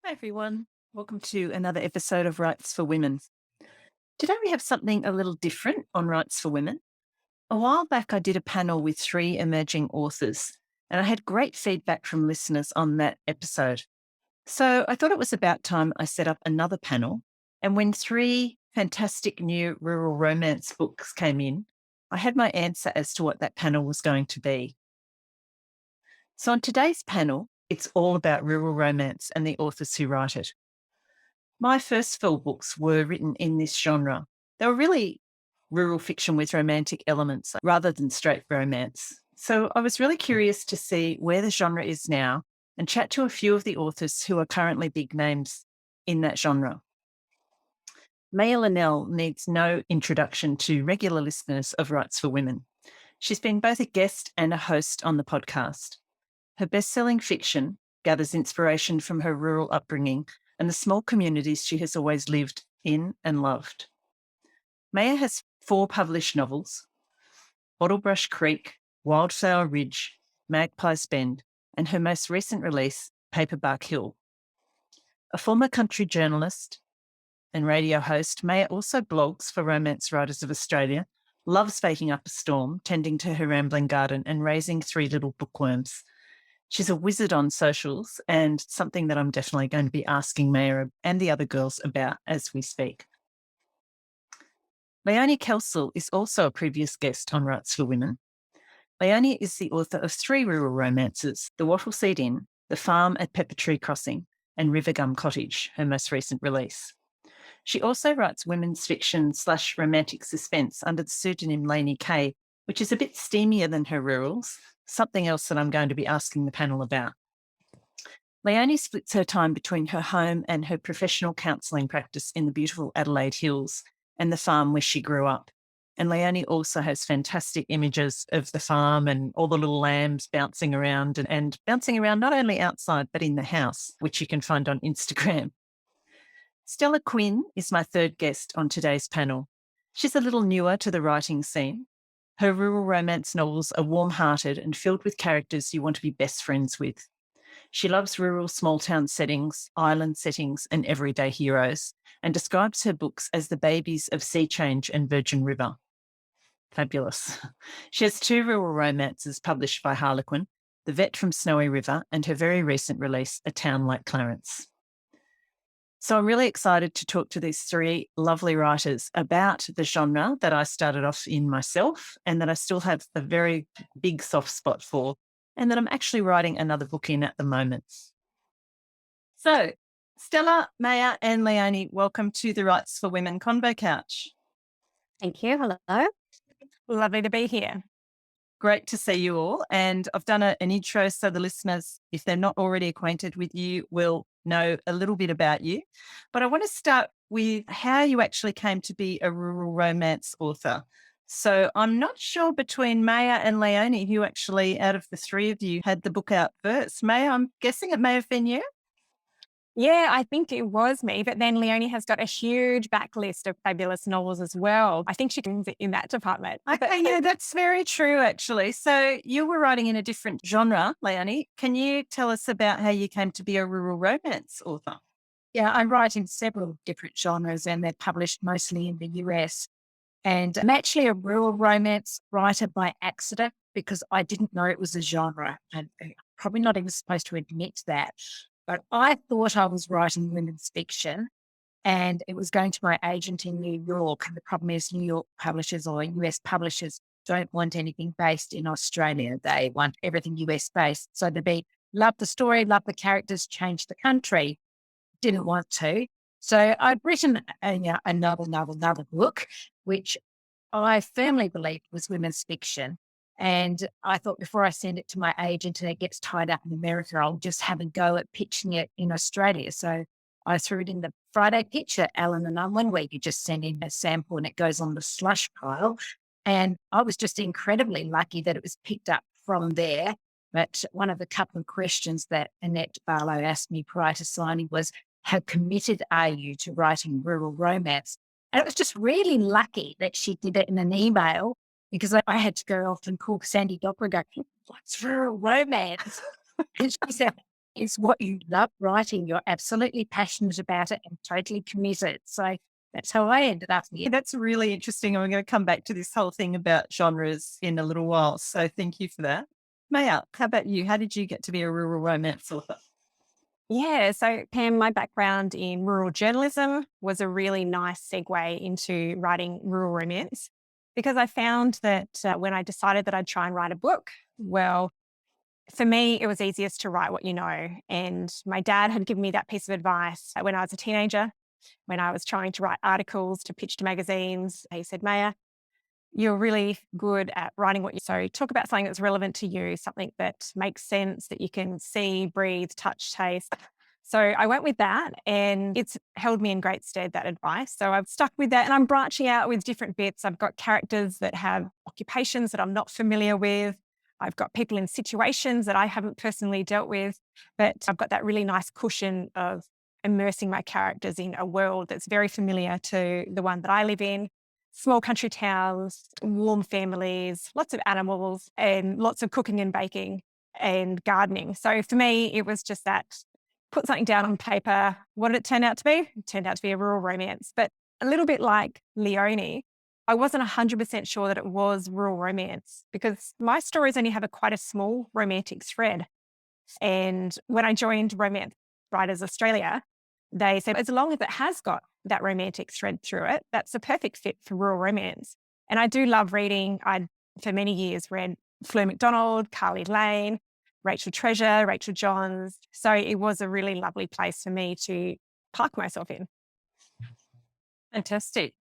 Hi, everyone. Welcome to another episode of Rights for Women. Today, we have something a little different on Rights for Women. A while back, I did a panel with three emerging authors, and I had great feedback from listeners on that episode. So I thought it was about time I set up another panel. And when three fantastic new rural romance books came in, I had my answer as to what that panel was going to be. So on today's panel, it's all about rural romance and the authors who write it. My first four books were written in this genre. They were really rural fiction with romantic elements rather than straight romance. So I was really curious to see where the genre is now and chat to a few of the authors who are currently big names in that genre. Maya Linell needs no introduction to regular listeners of Rights for Women. She's been both a guest and a host on the podcast. Her best-selling fiction gathers inspiration from her rural upbringing and the small communities she has always lived in and loved. Maya has 4 published novels: Bottlebrush Creek, Wildflower Ridge, Magpie's Bend, and her most recent release, Paperbark Hill. A former country journalist and radio host, Maya also blogs for Romance Writers of Australia, loves baking up a storm, tending to her rambling garden, and raising 3 little bookworms. She's a wizard on socials and something that I'm definitely going to be asking Maya and the other girls about as we speak. Léonie Kelsall is also a previous guest on Rights for Women. Léonie is the author of 3 rural romances: The Wattleseed Inn, The Farm at Peppertree Crossing, and Gum Cottage, her most recent release. She also writes women's fiction / romantic suspense under the pseudonym Laney Kaye, which is a bit steamier than her rurals, something else that I'm going to be asking the panel about. Léonie splits her time between her home and her professional counselling practice in the beautiful Adelaide Hills and the farm where she grew up. And Léonie also has fantastic images of the farm and all the little lambs bouncing around and bouncing around not only outside but in the house, which you can find on Instagram. Stella Queen is my third guest on today's panel. She's a little newer to the writing scene. Her rural romance novels are warm-hearted and filled with characters you want to be best friends with. She loves rural small-town settings, island settings, and everyday heroes, and describes her books as the babies of Sea Change and Virgin River. Fabulous. She has 2 rural romances published by Harlequin, The Vet from Snowy River, and her very recent release, A Town Like Clarence. So I'm really excited to talk to these 3 lovely writers about the genre that I started off in myself and that I still have a very big soft spot for, and that I'm actually writing another book in at the moment. So, Stella, Maya, and Léonie, welcome to the Rights for Women Convo Couch. Thank you. Hello. Lovely to be here. Great to see you all. And I've done an intro so the listeners, if they're not already acquainted with you, will know a little bit about you. But I want to start with how you actually came to be a rural romance author. So I'm not sure between Maya and Léonie who actually, out of the 3 of you, had the book out first. Maya, I'm guessing it may have been you. Yeah, I think it was me, but then Leonie has got a huge backlist of fabulous novels as well. I think she can in that department. Okay, yeah, that's very true, actually. So you were writing in a different genre, Léonie. Can you tell us about how you came to be a rural romance author? Yeah, I write in several different genres and they're published mostly in the US. And I'm actually a rural romance writer by accident because I didn't know it was a genre. And I'm probably not even supposed to admit that. But I thought I was writing women's fiction and it was going to my agent in New York. And the problem is New York publishers or US publishers don't want anything based in Australia. They want everything US based. So they love the story, love the characters, change the country. Didn't want to. So I'd written another book, which I firmly believed was women's fiction. And I thought before I send it to my agent and it gets tied up in America, I'll just have a go at pitching it in Australia. So I threw it in the Friday pitch at Allen and Unwin, where you just send in a sample and it goes on the slush pile. And I was just incredibly lucky that it was picked up from there. But one of the couple of questions that Annette Barlow asked me prior to signing was, how committed are you to writing rural romance? And it was just really lucky that she did it in an email because I had to go off and call Sandy Doppler, go, what's rural romance? And she said, is what you love writing. You're absolutely passionate about it and totally committed. So that's how I ended up here. That's really interesting. And we're going to come back to this whole thing about genres in a little while. So thank you for that. Maya, how about you? How did you get to be a rural romance author? Yeah, so Pam, my background in rural journalism was a really nice segue into writing rural romance because I found that when I decided that I'd try and write a book, well, for me, it was easiest to write what you know. And my dad had given me that piece of advice when I was a teenager, when I was trying to write articles to pitch to magazines. He said, Maya, you're really good at writing what you so talk about something that's relevant to you, something that makes sense, that you can see, breathe, touch, taste. So I went with that and it's held me in great stead, that advice. So I've stuck with that and I'm branching out with different bits. I've got characters that have occupations that I'm not familiar with. I've got people in situations that I haven't personally dealt with, but I've got that really nice cushion of immersing my characters in a world that's very familiar to the one that I live in. Small country towns, warm families, lots of animals, and lots of cooking and baking and gardening. So for me, it was just that put something down on paper. What did it turn out to be? It turned out to be a rural romance. But a little bit like Léonie, I wasn't 100% sure that it was rural romance because my stories only have quite a small romantic thread. And when I joined Romance Writers Australia, they said, as long as it has got that romantic thread through it, that's a perfect fit for rural romance. And I do love reading. I, for many years, read Fleur MacDonald, Carly Lane, Rachel Treasure, Rachel Johns. So it was a really lovely place for me to park myself in. Fantastic.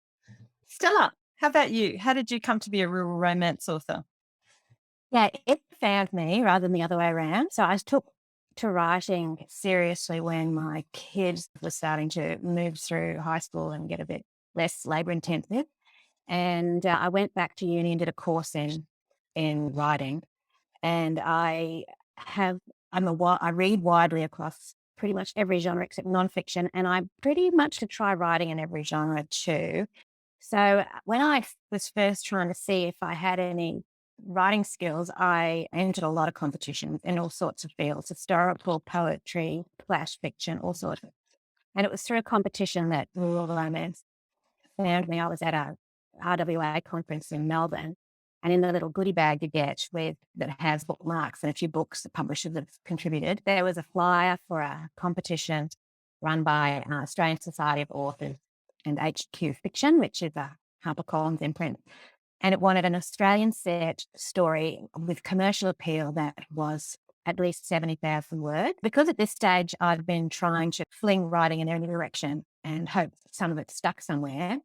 Stella, how about you? How did you come to be a rural romance author? Yeah, it found me rather than the other way around. So I took to writing seriously when my kids were starting to move through high school and get a bit less labour intensive. And I went back to uni and did a course in writing. And I read widely across pretty much every genre except nonfiction, and I pretty much to try writing in every genre too. So when I was first trying to see if I had any writing skills, I entered a lot of competitions in all sorts of fields, historical, poetry, flash fiction, all sorts. And it was through a competition that rural romance found me. I was at a RWA conference in Melbourne, and in the little goodie bag you get that has bookmarks and a few books that publishers have contributed, there was a flyer for a competition run by Australian Society of Authors and HQ Fiction, which is a HarperCollins imprint. And it wanted an Australian set story with commercial appeal that was at least 70,000 words. Because at this stage I'd been trying to fling writing in any direction and hope some of it stuck somewhere,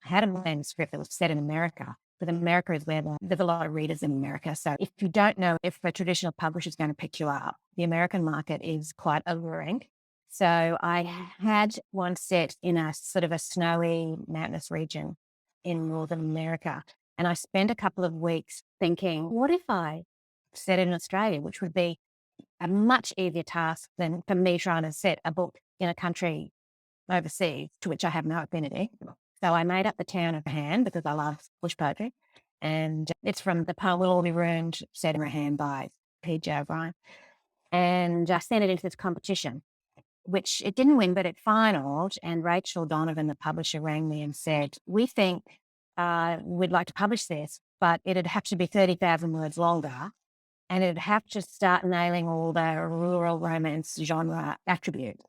I had a manuscript that was set in America. But America is where there's a lot of readers in America. So if you don't know if a traditional publisher is going to pick you up, the American market is quite alluring. So I had one set in a sort of a snowy mountainous region in Northern America. And I spent a couple of weeks thinking, what if I set it in Australia, which would be a much easier task than for me trying to set a book in a country overseas to which I have no affinity. So I made up the town of Hand because I love bush poetry. And it's from the poem Will All Be Ruined, set in a hand by P.J. O'Brien. And I sent it into this competition, which it didn't win, but it finaled. And Rachel Donovan, the publisher, rang me and said, we think we'd like to publish this, but it'd have to be 30,000 words longer. And it'd have to start nailing all the rural romance genre attributes.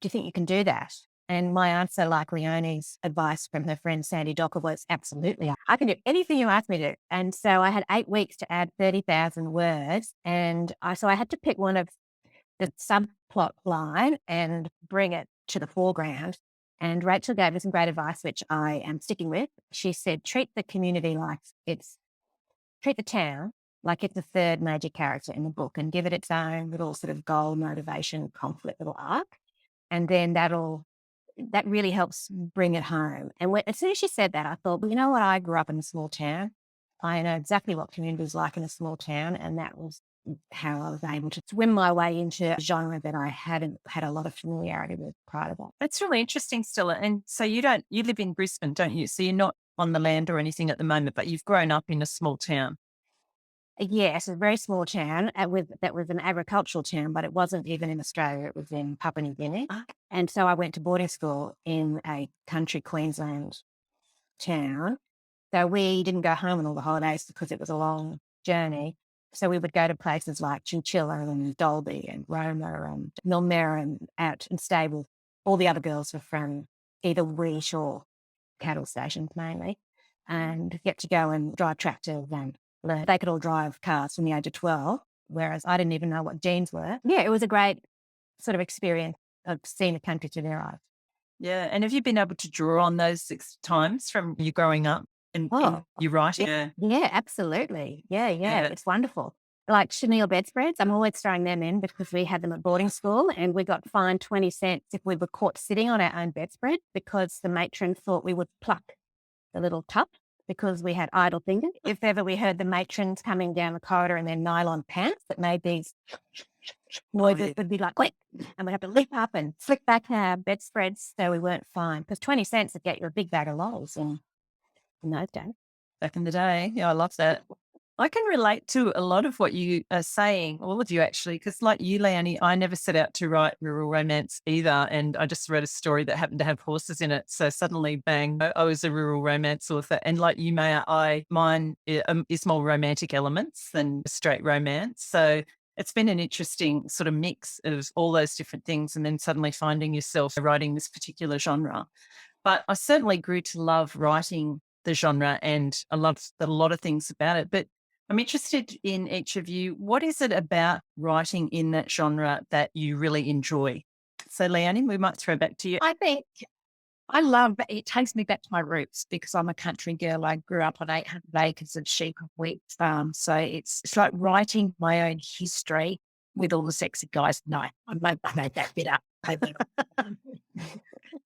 Do you think you can do that? And my answer, like Léonie's advice from her friend Sandy Docker, was absolutely. I can do anything you ask me to. And so I had 8 weeks to add 30,000 words. And so I had to pick one of the subplot line and bring it to the foreground. And Rachel gave me some great advice, which I am sticking with. She said, treat the town like it's the third major character in the book and give it its own little sort of goal, motivation, conflict, little arc. And then that really helps bring it home. And as soon as she said that, I thought, well, you know what? I grew up in a small town. I know exactly what community is like in a small town. And that was how I was able to swim my way into a genre that I hadn't had a lot of familiarity with prior to that. That's really interesting, Stella. And so you live in Brisbane, don't you? So you're not on the land or anything at the moment, but you've grown up in a small town. Yes, a very small town that was an agricultural town, but it wasn't even in Australia. It was in Papua New Guinea. Ah. And so I went to boarding school in a country Queensland town. So we didn't go home on all the holidays because it was a long journey. So we would go to places like Chinchilla and Dalby and Roma and Milmera and out and stay with all the other girls were from either Wish or cattle stations mainly, and get to go and drive tractors and learn. They could all drive cars from the age of 12, whereas I didn't even know what jeans were. Yeah, it was a great sort of experience of seeing the country to their eyes. Yeah. And have you been able to draw on those 6 times from you growing up in Oh, your writing? Yeah. Yeah, absolutely. Yeah, Yeah. it's wonderful. Like chenille bedspreads, I'm always throwing them in because we had them at boarding school and we got fined 20 cents if we were caught sitting on our own bedspread because the matron thought we would pluck the little cup because we had idle fingers. If ever we heard the matrons coming down the corridor in their nylon pants that made these noises, it would be like, quick, and we'd have to lift up and flick back our bedspreads so we weren't fined because 20 cents would get you a big bag of lols in those days. Back in the day. Yeah, I love that. I can relate to a lot of what you are saying, all of you actually, because like you, Léonie, I never set out to write rural romance either. And I just read a story that happened to have horses in it. So suddenly, bang, I was a rural romance author. And like you, Maya, mine is more romantic elements than straight romance. So it's been an interesting sort of mix of all those different things and then suddenly finding yourself writing this particular genre. But I certainly grew to love writing the genre and I loved a lot of things about it. But I'm interested in each of you. What is it about writing in that genre that you really enjoy? So, Léonie, we might throw back to you. I think I love it. Takes me back to my roots because I'm a country girl. I grew up on 800 acres of sheep and wheat farm. So it's like writing my own history with all the sexy guys. No, I made that bit up.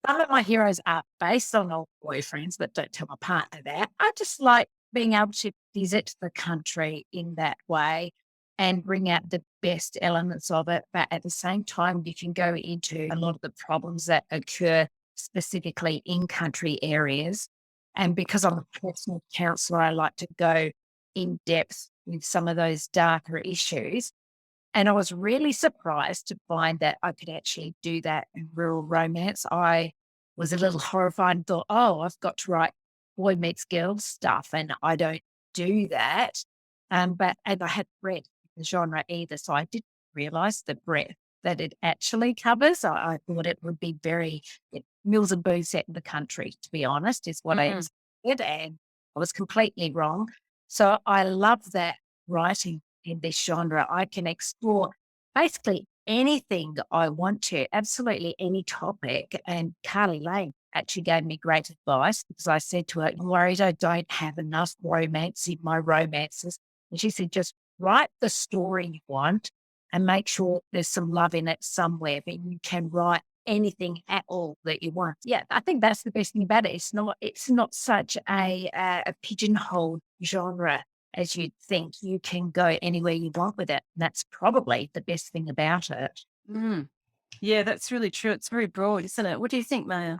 Some of my heroes are based on old boyfriends, but don't tell my partner that. I just like being able to visit the country in that way and bring out the best elements of it. But at the same time, you can go into a lot of the problems that occur specifically in country areas. And because I'm a personal counsellor, I like to go in depth with some of those darker issues. And I was really surprised to find that I could actually do that in rural romance. I was a little horrified and thought, oh, I've got to write boy meets girl stuff, and I don't do that. And I hadn't read the genre either, so I didn't realise the breadth that it actually covers. I thought it would be very Mills and Boon set in the country, to be honest, is what I expected, and I was completely wrong. So I love that writing in this genre. I can explore basically anything I want to, absolutely any topic. And Carly Lane actually gave me great advice because I said to her, I'm worried I don't have enough romance in my romances. And she said, just write the story you want and make sure there's some love in it somewhere, but you can write anything at all that you want. Yeah, I think that's the best thing about it. It's not such a pigeonholed genre as you think. You can go anywhere you want with it. And that's probably the best thing about it. Yeah, that's really true. It's very broad, isn't it? What do you think, Maya?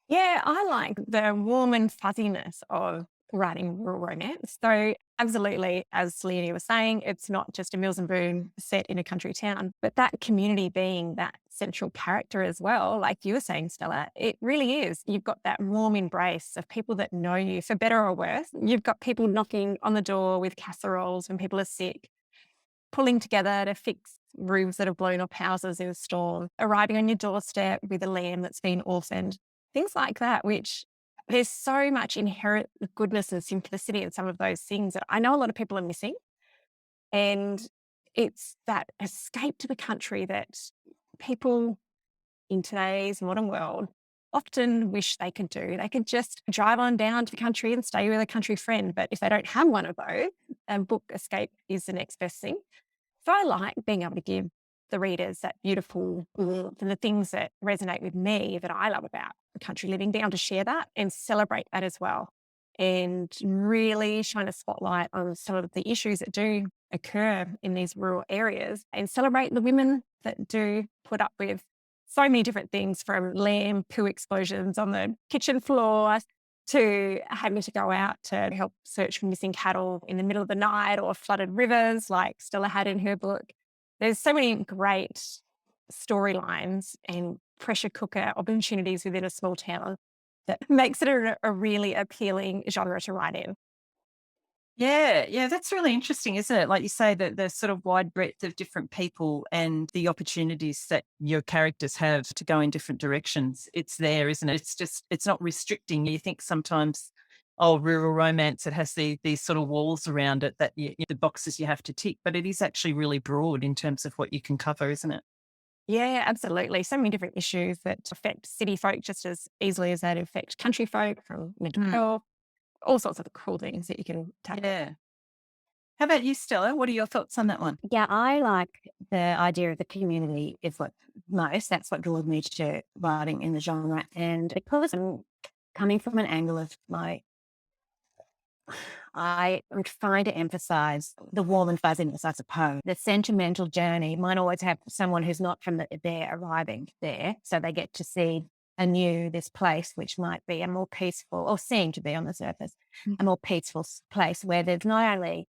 Yeah, I like the warm and fuzziness of writing rural romance. So absolutely, as Léonie was saying, it's not just a Mills and Boon set in a country town, but that community being that central character as well, like you were saying, Stella, it really is. You've got that warm embrace of people that know you for better or worse. You've got people knocking on the door with casseroles when people are sick, pulling together to fix roofs that have blown off houses in a storm, arriving on your doorstep with a lamb that's been orphaned, things like that, which there's so much inherent goodness and simplicity in some of those things that I know a lot of people are missing. And it's that escape to the country that people in today's modern world often wish they could do. They could just drive on down to the country and stay with a country friend. But if they don't have one of those, book escape is the next best thing. So I like being able to give the readers that beautiful warmth and the things that resonate with me that I love about the country living, being able to share that and celebrate that as well. And really shine a spotlight on some of the issues that do occur in these rural areas and celebrate the women that do put up with so many different things, from lamb poo explosions on the kitchen floor to having to go out to help search for missing cattle in the middle of the night or flooded rivers like Stella had in her book. There's so many great storylines and pressure cooker opportunities within a small town that makes it a really appealing genre to write in. Yeah, that's really interesting, isn't it? Like you say, that the sort of wide breadth of different people and the opportunities that your characters have to go in different directions. It's there, isn't it? It's not restricting. You think sometimes, oh, rural romance, it has these sort of walls around it that the boxes you have to tick, but it is actually really broad in terms of what you can cover, isn't it? Yeah, absolutely. So many different issues that affect city folk just as easily as that affect country folk, from mental health, all sorts of cool things that you can tackle. Yeah. How about you, Stella? What are your thoughts on that one? Yeah, I like the idea of the community is what that's what draws me to writing in the genre. And because I'm coming from an angle of I am trying to emphasize the warm and fuzziness, I suppose. The sentimental journey might always have someone who's not from there arriving there. So they get to see anew this place, which might be a more peaceful, or seem to be on the surface, a more peaceful place where there's not only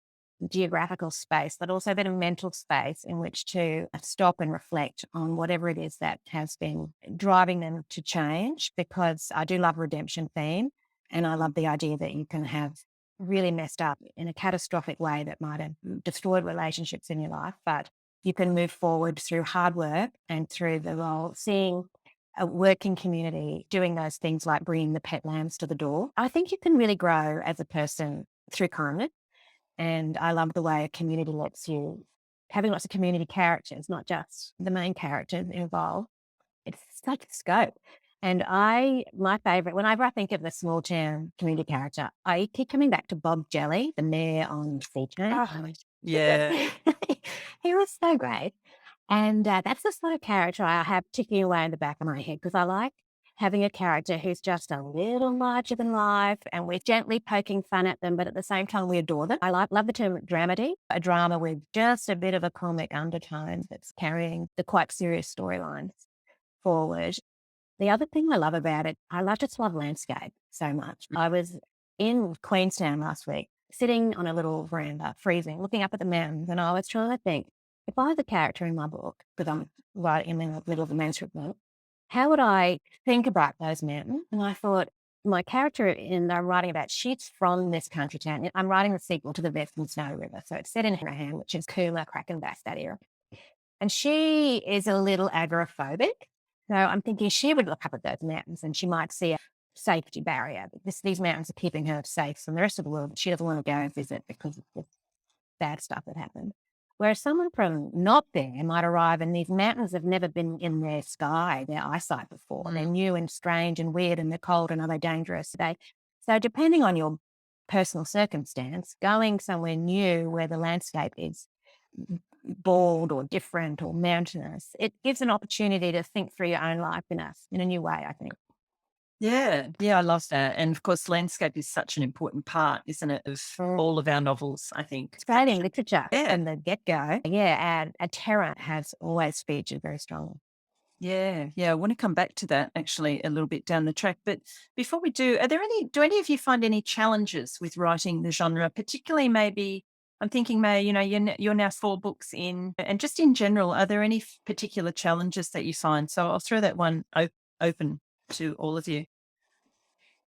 geographical space, but also a bit of mental space in which to stop and reflect on whatever it is that has been driving them to change. Because I do love redemption theme, and I love the idea that you can have really messed up in a catastrophic way that might have destroyed relationships in your life, but you can move forward through hard work and through the role, seeing a working community doing those things like bringing the pet lambs to the door. I think you can really grow as a person through kindness. And I love the way a community lets you, having lots of community characters, not just the main characters involved. It's such a scope. And my favourite, whenever I think of the small town community character, I keep coming back to Bob Jelly, the mayor on Sea Change. Oh, Yeah. He was so great. And that's the sort of character I have ticking away in the back of my head, because I like having a character who's just a little larger than life, and we're gently poking fun at them, but at the same time we adore them. I love the term dramedy, a drama with just a bit of a comic undertone that's carrying the quite serious storylines forward. The other thing I love about it, just love landscape so much. I was in Queenstown last week, sitting on a little veranda, freezing, looking up at the mountains, and I was trying to think, if I was a character in my book, because I'm right in the middle of the manuscript book, how would I think about those mountains? And I thought, my character I'm writing about, she's from this country town. I'm writing the sequel to the Western Snow River, so it's set in Hurahan, which is cooler, Krakenback, that era. And she is a little agoraphobic. So I'm thinking she would look up at those mountains and she might see a safety barrier. These mountains are keeping her safe from the rest of the world. She doesn't want to go and visit because of the bad stuff that happened. Whereas someone from not there might arrive and these mountains have never been in their sky, their eyesight before. They're new and strange and weird, and they're cold, and are they dangerous? So depending on your personal circumstance, going somewhere new where the landscape is bald or different or mountainous, it gives an opportunity to think through your own life in a new way, I think. Yeah, I love that. And of course, landscape is such an important part, isn't it, of all of our novels, I think. Australian literature Yeah. from the get-go. Yeah, and terror has always featured very strongly. Yeah, I want to come back to that actually a little bit down the track. But before we do any of you find any challenges with writing the genre, particularly maybe, I'm thinking, May, you're now 4 books in, and just in general, are there any particular challenges that you find? So I'll throw that one open to all of you.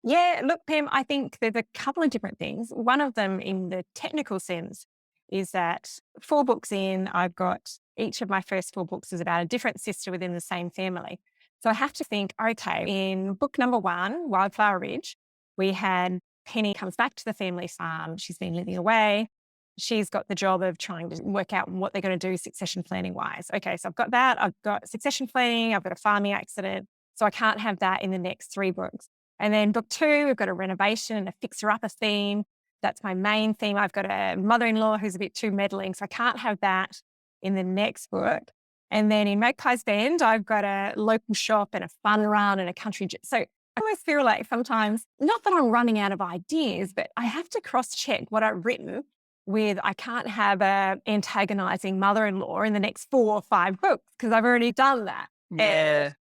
yeah. Look, Pam, I think there's a couple of different things. One of them, in the technical sense, is that 4 books in, I've got each of my first 4 books is about a different sister within the same family. So I have to think, okay, in book number 1, Wildflower Ridge, we had Penny comes back to the family farm. She's been living away. She's got the job of trying to work out what they're going to do succession planning wise. Okay, so I've got that. I've got succession planning. I've got a farming accident. So I can't have that in the next 3 books. And then book 2, we've got a renovation and a fixer-upper theme. That's my main theme. I've got a mother-in-law who's a bit too meddling, so I can't have that in the next book. And then in Magpie's Bend, I've got a local shop and a fun run and a country. So I almost feel like sometimes, not that I'm running out of ideas, but I have to cross-check what I've written with, I can't have a antagonizing mother-in-law in the next 4 or 5 books because I've already done that. Yeah. And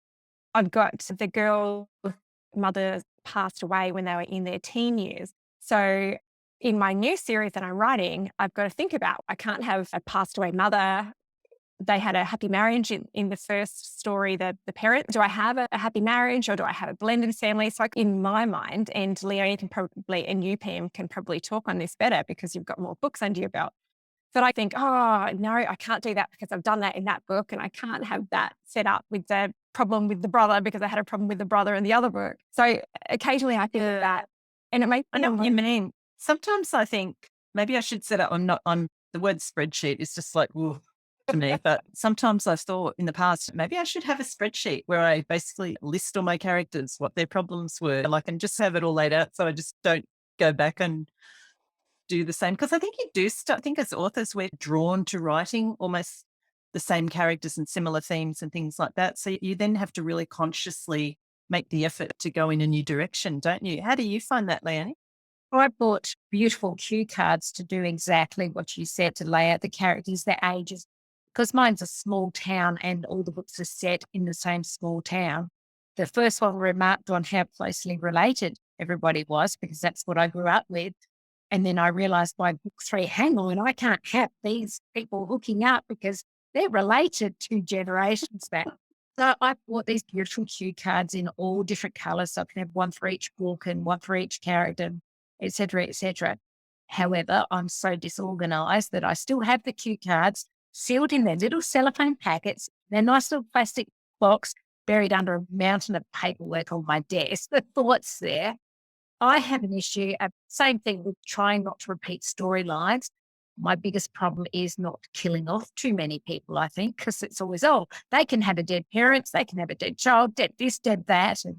I've got the girl mother passed away when they were in their teen years. So in my new series that I'm writing, I've got to think about, I can't have a passed away mother. They had a happy marriage in the first story, the parent. Do I have a happy marriage, or do I have a blended family? So in my mind, and Léonie can probably, and you, Pam, can probably talk on this better because you've got more books under your belt. But I think, oh, no, I can't do that because I've done that in that book, and I can't have that set up with the problem with the brother because I had a problem with the brother in the other book. So occasionally I think of that, and it makes I know what you mean. Sometimes I think maybe I should set up, the word spreadsheet is just like, woo, to me, but sometimes I've thought in the past, maybe I should have a spreadsheet where I basically list all my characters, what their problems were, like, and just have it all laid out so I just don't go back and do the same. Because I think you do I think as authors, we're drawn to writing almost the same characters and similar themes and things like that. So you then have to really consciously make the effort to go in a new direction, don't you? How do you find that, Léonie? I bought beautiful cue cards to do exactly what you said, to lay out the characters, their ages, because mine's a small town and all the books are set in the same small town. The first one remarked on how closely related everybody was because that's what I grew up with. And then I realized by book 3, hang on, I can't have these people hooking up because they're related 2 generations back. So I bought these beautiful cue cards in all different colors. So I can have one for each book and one for each character, et cetera, et cetera. However, I'm so disorganized that I still have the cue cards sealed in their little cellophane packets, their nice little plastic box buried under a mountain of paperwork on my desk. The thoughts there. I have an issue, same thing with trying not to repeat storylines. My biggest problem is not killing off too many people, I think, because it's always, they can have a dead parent, they can have a dead child, dead this, dead that, and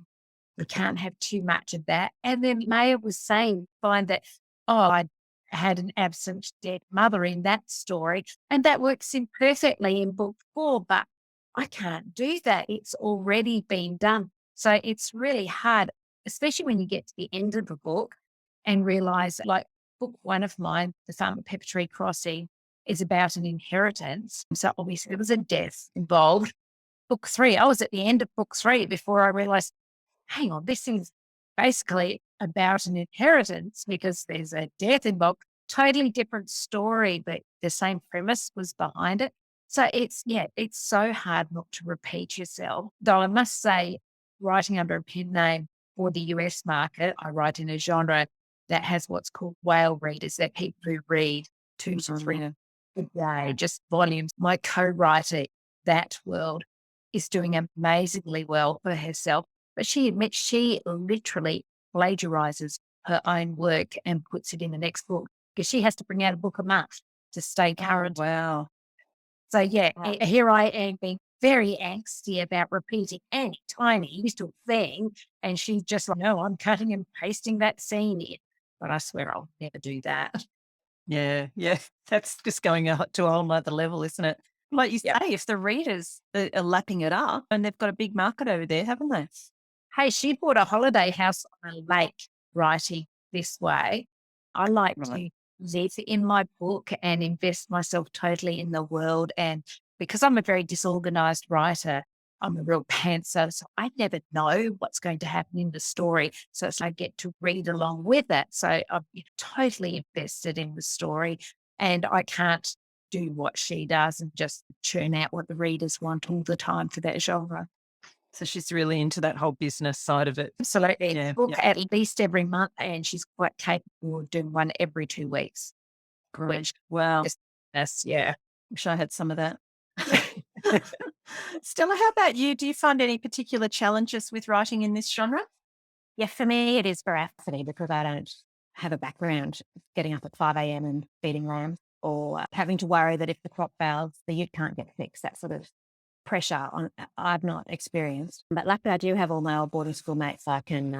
we can't have too much of that. And then Maya was saying, find that, I had an absent dead mother in that story, and that works in perfectly in book 4, but I can't do that. It's already been done. So it's really hard, especially when you get to the end of the book and realize, like book 1 of mine, The Farm at Peppertree Crossing, is about an inheritance. So obviously there was a death involved. Book 3, I was at the end of book 3 before I realized, hang on, this is basically about an inheritance because there's a death involved. Totally different story, but the same premise was behind it. So it's so hard not to repeat yourself. Though I must say, writing under a pen name for the US market, I write in a genre that has what's called whale readers. They're people who read 2 to 3 a day, just volumes. My co-writer, that world, is doing amazingly well for herself. But she admits she literally plagiarizes her own work and puts it in the next book because she has to bring out a book a month to stay current. Wow. So here I am being very angsty about repeating any tiny little thing. And she's just like, no, I'm cutting and pasting that scene in. But I swear I'll never do that. Yeah. That's just going to a whole nother level, isn't it? Like you say, if the readers are lapping it up and they've got a big market over there, haven't they? Hey, she bought a holiday house on a lake writing this way. I like to live in my book and invest myself totally in the world. And because I'm a very disorganized writer, I'm a real pantser. So I never know what's going to happen in the story. So I get to read along with it. So I'm totally invested in the story. And I can't do what she does and just churn out what the readers want all the time for that genre. So she's really into that whole business side of it. Absolutely. Book at least every month, and she's quite capable of doing one every 2 weeks. Great. Wow. Wish I had some of that. Stella, how about you? Do you find any particular challenges with writing in this genre? Yeah, for me, it is veracity because I don't have a background getting up at 5 a.m. and feeding lambs or having to worry that if the crop fails, the ute can't get fixed. That sort of pressure I've not experienced. But luckily, I do have all my old boarding school mates I can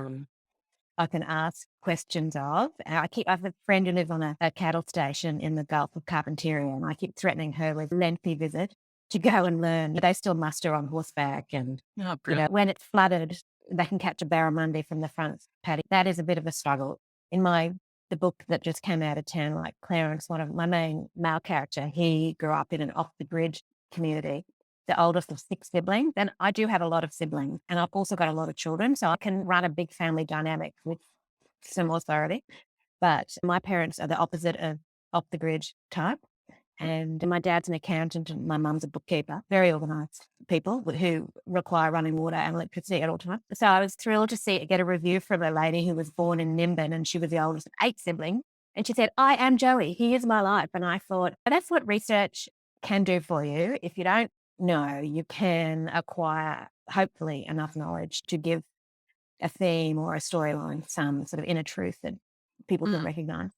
ask questions of. I have a friend who lives on a cattle station in the Gulf of Carpentaria, and I keep threatening her with a lengthy visit to go and learn. They still muster on horseback, and when it's flooded, they can catch a barramundi from the front paddock. That is a bit of a struggle. In the book that just came out of town, like Clarence, one of my main male character, he grew up in an off-the-grid community. the oldest of 6 siblings, and I do have a lot of siblings, and I've also got a lot of children, so I can run a big family dynamic with some authority. But my parents are the opposite of off the grid type. And my dad's an accountant and my mum's a bookkeeper, very organised people who require running water and electricity at all times. So I was thrilled to get a review from a lady who was born in Nimbin, and she was the oldest of 8 siblings. And she said, "I am Joey. He is my life." And I thought, that's what research can do for you. If you don't know, you can acquire, hopefully, enough knowledge to give a theme or a storyline some sort of inner truth that people can recognise.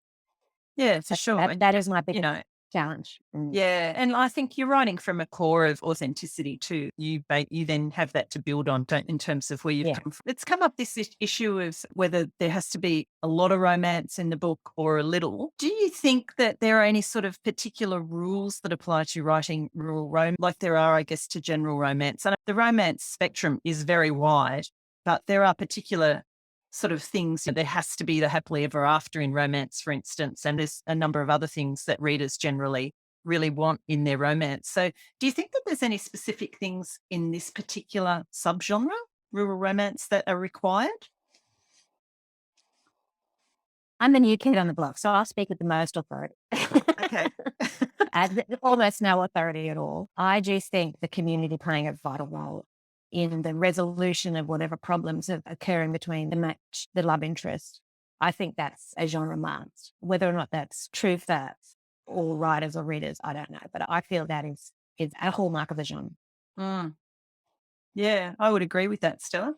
Yeah, for sure. That is my You biggest know, challenge. yeah, and I think you're writing from a core of authenticity too. You then have that to build on, don't, in terms of where you've come from. It's come up this issue of whether there has to be a lot of romance in the book or a little. Do you think that there are any sort of particular rules that apply to writing rural romance, like there are, I guess, to general romance? And the romance spectrum is very wide, but there are particular sort of things. There has to be the happily ever after in romance, for instance, and there's a number of other things that readers generally really want in their romance. So do you think that there's any specific things in this particular subgenre, rural romance, that are required? I'm the new kid on the block, so I'll speak with the most authority. Okay. And almost no authority at all. I do think the community playing a vital role in the resolution of whatever problems are occurring between the love interest. I think that's a genre must. Whether or not that's true for all writers or readers, I don't know. But I feel that is a hallmark of the genre. Yeah, I would agree with that, Stella.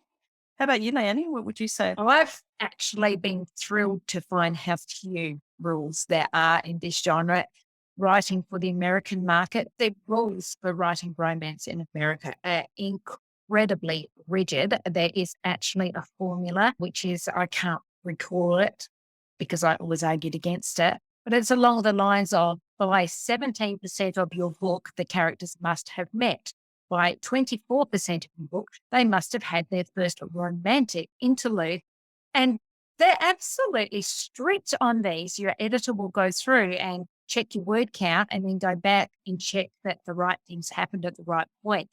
How about you, Léonie? What would you say? I've actually been thrilled to find how few rules there are in this genre. Writing for the American market, the rules for writing romance in America are incredibly rigid. There is actually a formula, which is, I can't recall it because I always argued against it, but it's along the lines of by 17% of your book, the characters must have met. By 24% of your book, they must have had their first romantic interlude. And they're absolutely strict on these. Your editor will go through and check your word count and then go back and check that the right things happened at the right point.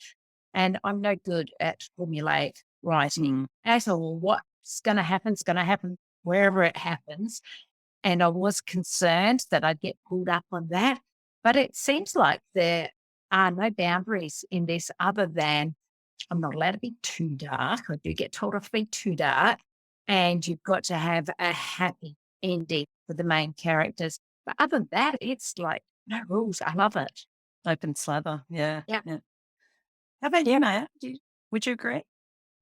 And I'm no good at formulaic writing at all. What's going to happen is going to happen wherever it happens. And I was concerned that I'd get pulled up on that. But it seems like there are no boundaries in this other than I'm not allowed to be too dark. I do get told off to be too dark. And you've got to have a happy ending for the main characters. But other than that, it's like no rules. I love it. Open slather. Yeah. Yeah. How about you, Maya? Would you agree?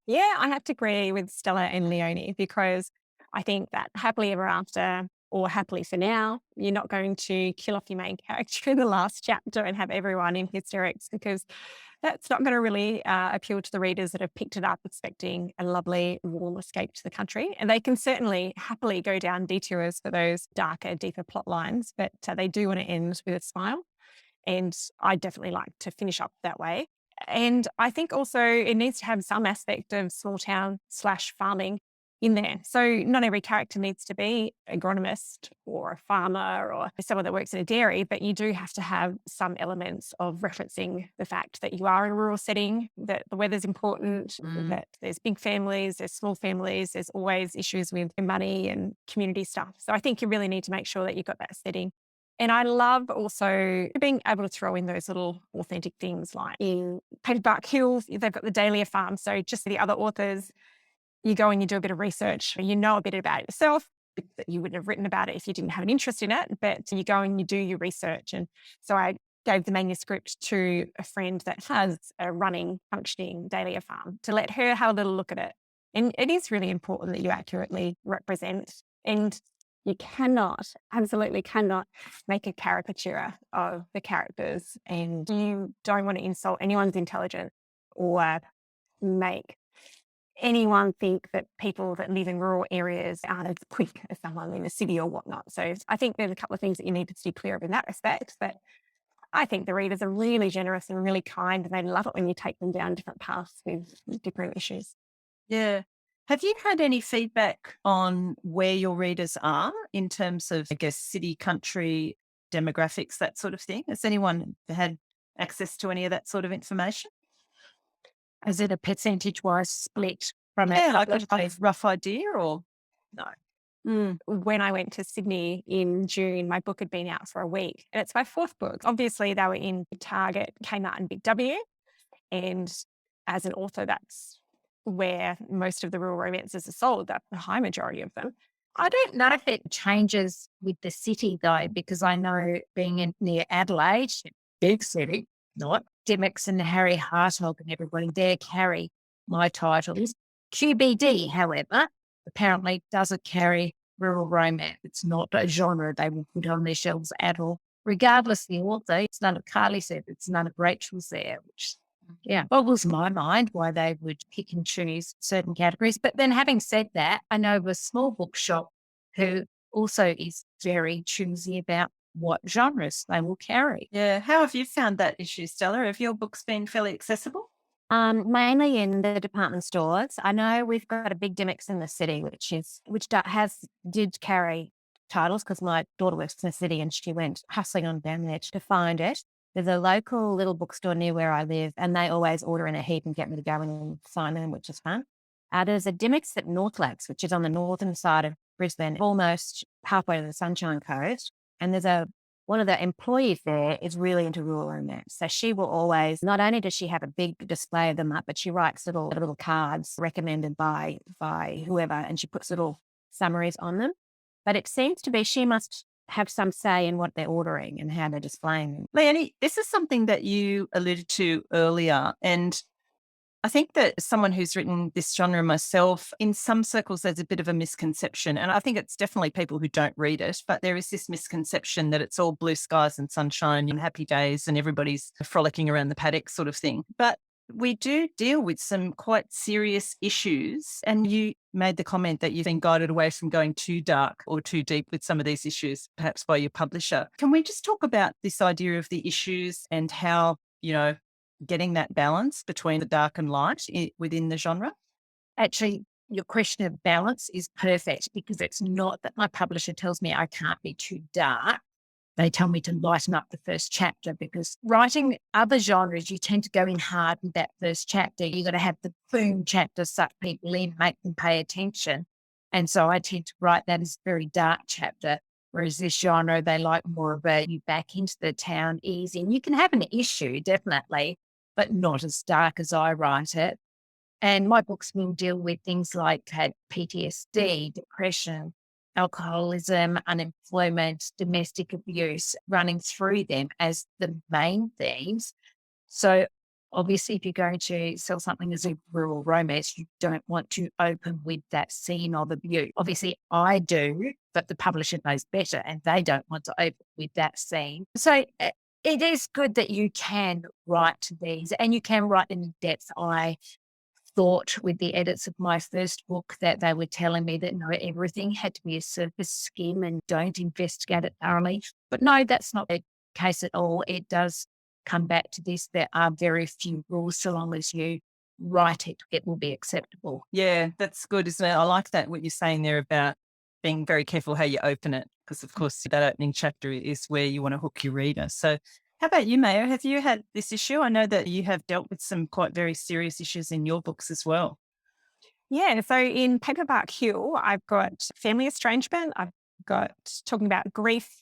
Yeah, I have to agree with Stella and Léonie because I think that happily ever after or happily for now, you're not going to kill off your main character in the last chapter and have everyone in hysterics because that's not going to really appeal to the readers that have picked it up expecting a lovely, warm escape to the country. And they can certainly happily go down detours for those darker, deeper plot lines, but they do want to end with a smile. And I definitely like to finish up that way. And I think also it needs to have some aspect of small town / farming in there. So not every character needs to be an agronomist or a farmer or someone that works in a dairy, but you do have to have some elements of referencing the fact that you are in a rural setting, that the weather's important, that there's big families, there's small families, there's always issues with money and community stuff. So I think you really need to make sure that you've got that setting. And I love also being able to throw in those little authentic things like in Peppertree Hills, they've got the Dahlia farm. So just the other authors, you go and you do a bit of research, you know a bit about it yourself, that you wouldn't have written about it if you didn't have an interest in it, but you go and you do your research. And so I gave the manuscript to a friend that has a running, functioning Dahlia farm to let her have a little look at it. And it is really important that you accurately represent, and you absolutely cannot make a caricature of the characters, and you don't want to insult anyone's intelligence or make anyone think that people that live in rural areas aren't as quick as someone in a city or whatnot. So I think there's a couple of things that you need to be clear of in that respect. But I think the readers are really generous and really kind, and they love it when you take them down different paths with different issues. Yeah. Have you had any feedback on where your readers are in terms of, I guess, city, country, demographics, that sort of thing? Has anyone had access to any of that sort of information? As in a percentage-wise split from Yeah, our like a published. rough idea or no? Mm. When I went to Sydney in June, my book had been out for a week and it's my fourth book. Obviously, they were in Target, Kmart and Big W. And as an author, that's where most of the rural romances are sold, the high majority of them. I don't know if it changes with the city though, because I know being near Adelaide, big city, not Dimmicks and Harry Hartog and everybody there carry my titles. QBD, however, apparently doesn't carry rural romance. It's not a genre they will put on their shelves at all. Regardless of the author, it's none of Carly said, it's none of Rachel's there, which boggles my mind why they would pick and choose certain categories. But then having said that, I know of a small bookshop who also is very choosy about what genres they will carry. Yeah. How have you found that issue, Stella? Have your books been fairly accessible? Mainly in the department stores. I know we've got a big Dimmicks in the city, did carry titles because my daughter works in the city and she went hustling on down there to find it. There's a local little bookstore near where I live and they always order in a heap and get me to go in and sign them, which is fun. There's a Dimmicks at North Lakes, which is on the northern side of Brisbane, almost halfway to the Sunshine Coast. And one of the employees there is really into rural romance. So she will always, not only does she have a big display of them up, but she writes little cards recommended by whoever, and she puts little summaries on them. But it seems to be she must have some say in what they're ordering and how they're displaying them. Léonie, this is something that you alluded to earlier. And I think that as someone who's written this genre myself, in some circles, there's a bit of a misconception. And I think it's definitely people who don't read it, but there is this misconception that it's all blue skies and sunshine and happy days and everybody's frolicking around the paddock sort of thing. But we do deal with some quite serious issues. And you made the comment that you've been guided away from going too dark or too deep with some of these issues, perhaps by your publisher. Can we just talk about this idea of the issues and how, getting that balance between the dark and light within the genre? Actually, your question of balance is perfect because it's not that my publisher tells me I can't be too dark. They tell me to lighten up the first chapter because writing other genres, you tend to go in hard with that first chapter. You've got to have the boom chapter, suck people in, make them pay attention. And so I tend to write that as a very dark chapter. Whereas this genre, they like more of you back into the town easy. And you can have an issue, definitely, but not as dark as I write it. And my books will deal with things like PTSD, depression, alcoholism, unemployment, domestic abuse, running through them as the main themes. So obviously, if you're going to sell something as a rural romance, you don't want to open with that scene of abuse. Obviously, I do, but the publisher knows better and they don't want to open with that scene. So it is good that you can write these and you can write them in depth. I thought with the edits of my first book that they were telling me that no, everything had to be a surface skim and don't investigate it thoroughly. But no, that's not the case at all. It does come back to this. There are very few rules. So long as you write it, it will be acceptable. Yeah, that's good, isn't it? I like that, what you're saying there about being very careful how you open it, because of course that opening chapter is where you want to hook your reader. So how about you, Mayo? Have you had this issue? I know that you have dealt with some quite very serious issues in your books as well. Yeah, so in Paperbark Hill, I've got family estrangement, I've got talking about grief,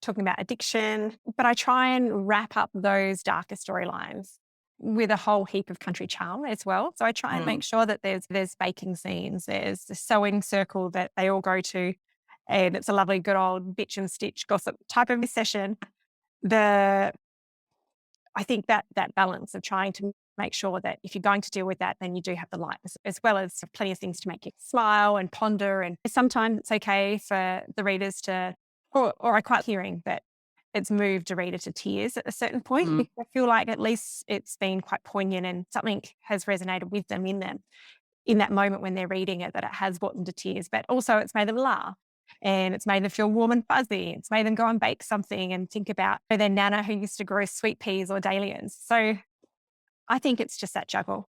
talking about addiction, but I try and wrap up those darker storylines with a whole heap of country charm as well. So I try and make sure that there's baking scenes, there's the sewing circle that they all go to, and it's a lovely good old bitch and stitch gossip type of session. I think that balance of trying to make sure that if you're going to deal with that, then you do have the light as well as plenty of things to make you smile and ponder. And sometimes it's okay for the readers to, or I quite hearing that it's moved a reader to tears at a certain point. Because I feel like at least it's been quite poignant and something has resonated with them in that moment when they're reading it, that it has brought them to tears, but also it's made them laugh. And it's made them feel warm and fuzzy. It's made them go and bake something and think about their nana who used to grow sweet peas or dahlias. So I think it's just that juggle.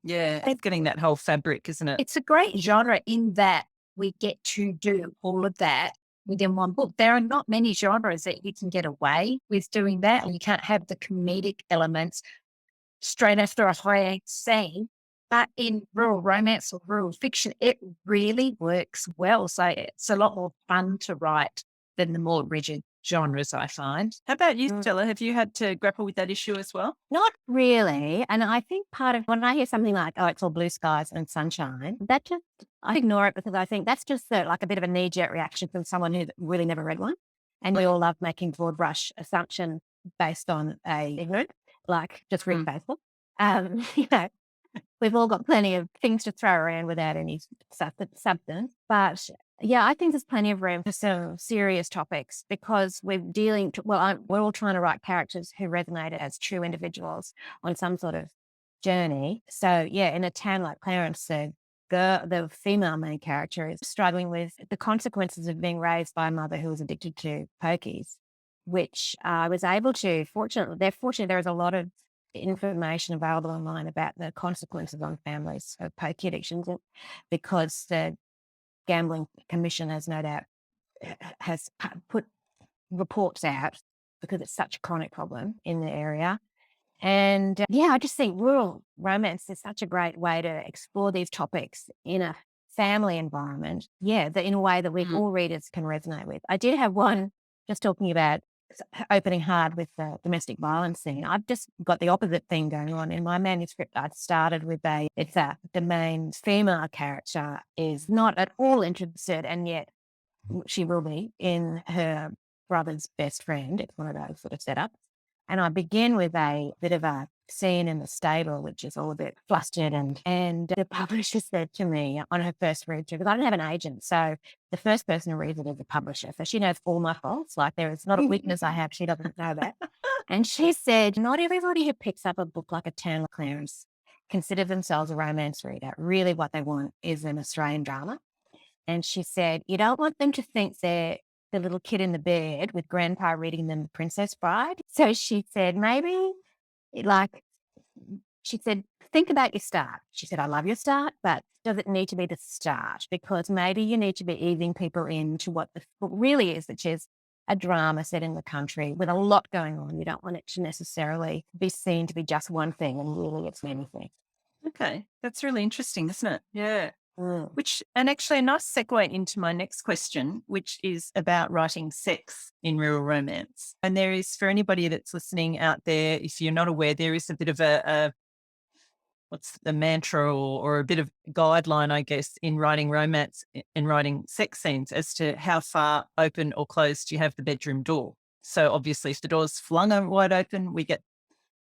Yeah, it's getting that whole fabric, isn't it? It's a great genre in that we get to do all of that within one book. There are not many genres that you can get away with doing that. You can't have the comedic elements straight after a high scene. But in rural romance or rural fiction, it really works well. So it's a lot more fun to write than the more rigid genres, I find. How about you, Stella? Have you had to grapple with that issue as well? Not really. And I think part of when I hear something like, oh, it's all blue skies and sunshine, that just, I ignore it because I think that's just like a bit of a knee-jerk reaction from someone who really never read one. And we all love making broad brush assumption based on a ignorant, like just read Facebook. You know, we've all got plenty of things to throw around without any substance. But yeah, I think there's plenty of room for some serious topics because we're we're all trying to write characters who resonate as true individuals on some sort of journey. So yeah, in a town like Clarence said, the female main character is struggling with the consequences of being raised by a mother who was addicted to pokies, which I was able to, fortunately, there is a lot of information available online about the consequences on families of pokey addictions because the Gambling Commission has no doubt has put reports out because it's such a chronic problem in the area. And yeah, I just think rural romance is such a great way to explore these topics in a family environment. Yeah, in a way that all readers can resonate with. I did have one just talking about opening hard with the domestic violence scene. I've just got the opposite thing going on. In my manuscript, I started with the main female character is not at all interested, and yet she will be, in her brother's best friend. It's one of those sort of setups. And I begin with a bit of a scene in the stable, which is all a bit flustered. And the publisher said to me on her first read through, because I don't have an agent, so the first person who reads it is the publisher. So she knows all my faults. Like there is not a weakness I have. She doesn't know that. And she said, not everybody who picks up a book like A Town Like Clarence considers themselves a romance reader. Really what they want is an Australian drama. And she said, you don't want them to think they're the little kid in the bed with grandpa reading them The Princess Bride. So she said, think about your start. She said, I love your start, but does it need to be the start? Because maybe you need to be easing people into what the book really is, which is a drama set in the country with a lot going on. You don't want it to necessarily be seen to be just one thing, and really it's many things. Okay, that's really interesting, isn't it? Yeah. And actually a nice segue into my next question, which is about writing sex in rural romance. And there is, for anybody that's listening out there, if you're not aware, there is a bit of a what's the mantra or a bit of guideline, I guess, in writing romance, in writing sex scenes as to how far open or closed you have the bedroom door. So obviously if the door's flung wide open, we get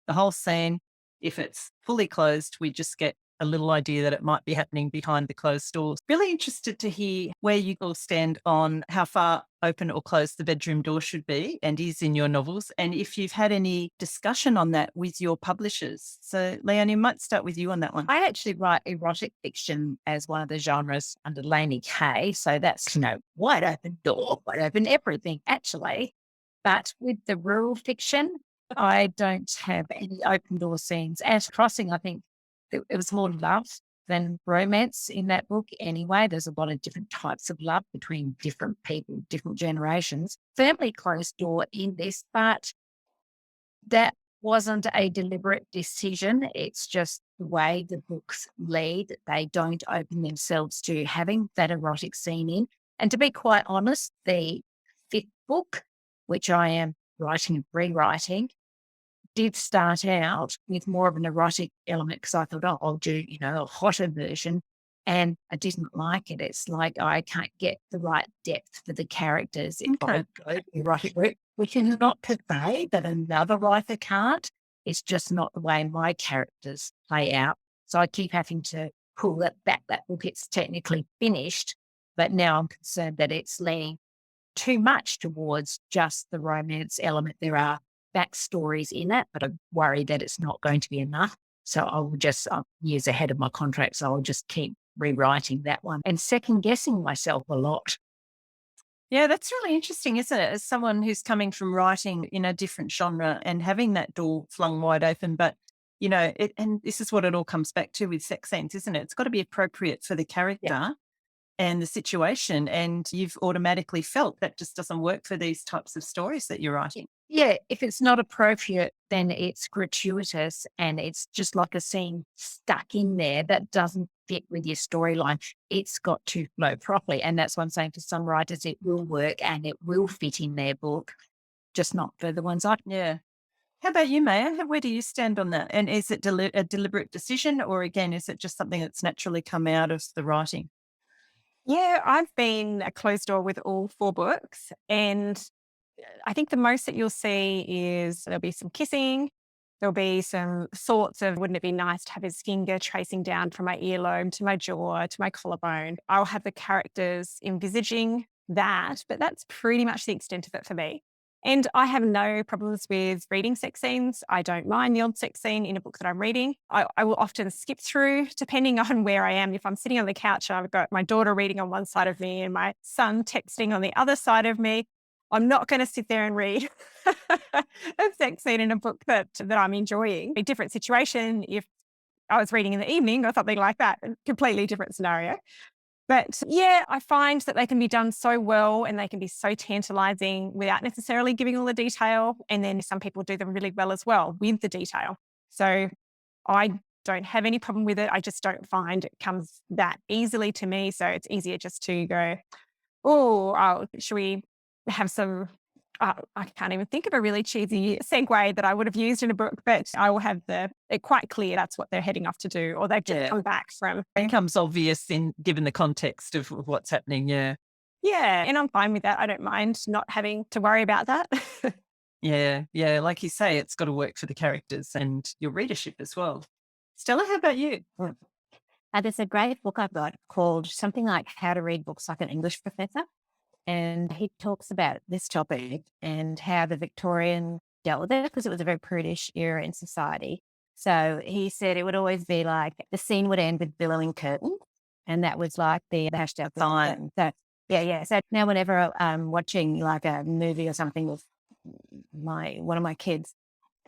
the whole scene. If it's fully closed, we just get a little idea that it might be happening behind the closed doors. Really interested to hear where you all stand on how far open or closed the bedroom door should be and is in your novels, and if you've had any discussion on that with your publishers. So, Léonie, I might start with you on that one. I actually write erotic fiction as one of the genres under Laney Kaye. So that's, wide open door, wide open everything, actually. But with the rural fiction, I don't have any open door scenes. As Crossing, I think it was more love than romance in that book anyway. There's a lot of different types of love between different people, different generations. Firmly closed door in this, but that wasn't a deliberate decision. It's just the way the books lead. They don't open themselves to having that erotic scene in. And to be quite honest, the fifth book, which I am writing and rewriting, did start out with more of an erotic element because I thought, I'll do, a hotter version. And I didn't like it. It's like I can't get the right depth for the characters. If I go erotic route, which is not to say that another writer can't. It's just not the way my characters play out. So I keep having to pull that back. That book, it's technically finished, but now I'm concerned that it's leaning too much towards just the romance element. There are backstories in it, but I'm worried that it's not going to be enough. So I will just, I'm years ahead of my contract, so I'll just keep rewriting that one and second guessing myself a lot. Yeah, that's really interesting, isn't it? As someone who's coming from writing in a different genre and having that door flung wide open, but and this is what it all comes back to with sex scenes, isn't it? It's got to be appropriate for the character. and the situation, and you've automatically felt that just doesn't work for these types of stories that you're writing. Yeah, if it's not appropriate, then it's gratuitous and it's just like a scene stuck in there that doesn't fit with your storyline. It's got to flow properly. And that's what I'm saying, for some writers, it will work and it will fit in their book, just not for the ones I. Yeah. How about you, Maya? Where do you stand on that? And is it a deliberate decision, or again, is it just something that's naturally come out of the writing? Yeah, I've been a closed door with all 4 books. And I think the most that you'll see is there'll be some kissing. There'll be some thoughts of, wouldn't it be nice to have his finger tracing down from my earlobe to my jaw to my collarbone? I'll have the characters envisaging that, but that's pretty much the extent of it for me. And I have no problems with reading sex scenes. I don't mind the odd sex scene in a book that I'm reading. I will often skip through depending on where I am. If I'm sitting on the couch and I've got my daughter reading on one side of me and my son texting on the other side of me, I'm not going to sit there and read a sex scene in a book that I'm enjoying. A different situation if I was reading in the evening or something like that, a completely different scenario. But yeah, I find that they can be done so well and they can be so tantalizing without necessarily giving all the detail. And then some people do them really well as well with the detail. So I don't have any problem with it. I just don't find it comes that easily to me. So it's easier just to go, should we have some, I can't even think of a really cheesy segue that I would have used in a book, but I will have it quite clear that's what they're heading off to do, or they've just come back from. It becomes obvious given the context of what's happening. Yeah. Yeah. And I'm fine with that. I don't mind not having to worry about that. Yeah. Yeah. Like you say, it's got to work for the characters and your readership as well. Stella, how about you? There's a great book I've got called something like How to Read Books Like an English Professor. And he talks about this topic and how the Victorian dealt with it, because it was a very prudish era in society. So he said it would always be like the scene would end with billowing curtains. And that was like the hashtag. Fine. So, yeah. So now whenever I'm watching like a movie or something with one of my kids,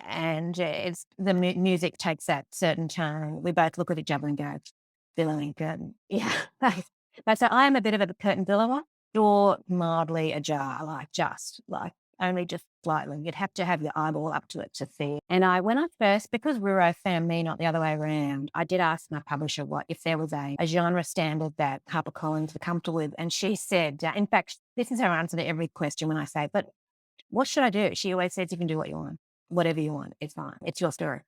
and it's the music takes that certain tone, we both look at each other and go, billowing curtain. Yeah. But so I am a bit of a curtain billower. Door mildly ajar, only just slightly. You'd have to have your eyeball up to it to see it. And when I first, because Ruro found me, not the other way around, I did ask my publisher if there was a genre standard that HarperCollins were comfortable with. And she said, in fact, this is her answer to every question when I say, but what should I do? She always says, you can do what you want, whatever you want. It's fine. It's your story.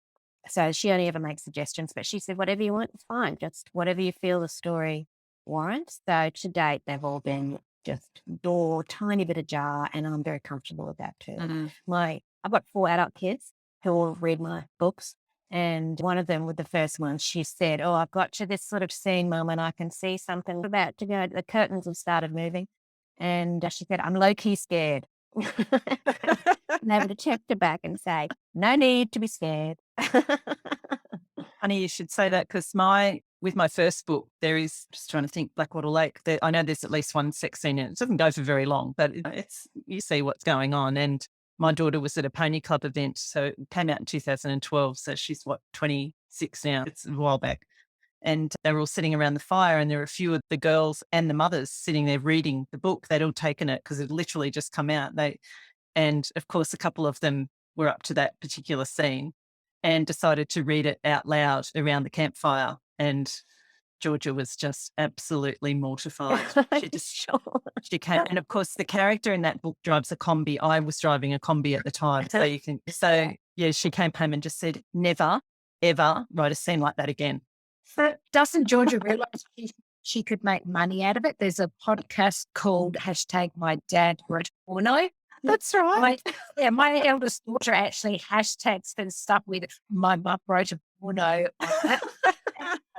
So she only ever makes suggestions, but she said, whatever you want, it's fine. Just whatever you feel the story warrants. So to date, they've all been just door, tiny bit ajar, and I'm very comfortable with that too. Mm-hmm. I've got 4 adult kids who all read my books, and one of them, with the first one, she said, I've got to this sort of scene, Mum, and I can see something about to go. The curtains have started moving, and she said, I'm low-key scared. And able to check her back and say, no need to be scared. Funny you should say that, because with my first book, there is, just trying to think, Blackwater Lake, I know there's at least one sex scene in it. It doesn't go for very long, but you see what's going on. And my daughter was at a pony club event, so it came out in 2012. So she's 26 now. It's a while back. And they were all sitting around the fire, and there were a few of the girls and the mothers sitting there reading the book. They'd all taken it because it had literally just come out. And of course, a couple of them were up to that particular scene and decided to read it out loud around the campfire. And Georgia was just absolutely mortified. She came, and of course, the character in that book drives a combi. I was driving a combi at the time, she came home and just said, "Never, ever write a scene like that again." But doesn't Georgia realise she could make money out of it? There's a podcast called #MyDadWrotePorno. That's right. My eldest daughter actually hashtags and stuff with my mum wrote a porno on it.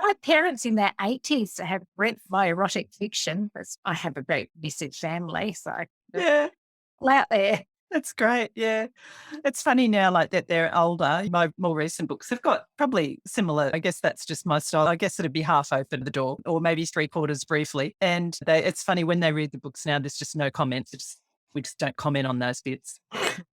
My parents in their 80s have read my erotic fiction. I have a very massive family, so Yeah. out there. That's great. Yeah. It's funny now, like that they're older. My more recent books have got probably similar. I guess that's just my style. I guess it'd be half open the door, or maybe 3/4 briefly. And it's funny when they read the books now, there's just no comments. We just don't comment on those bits.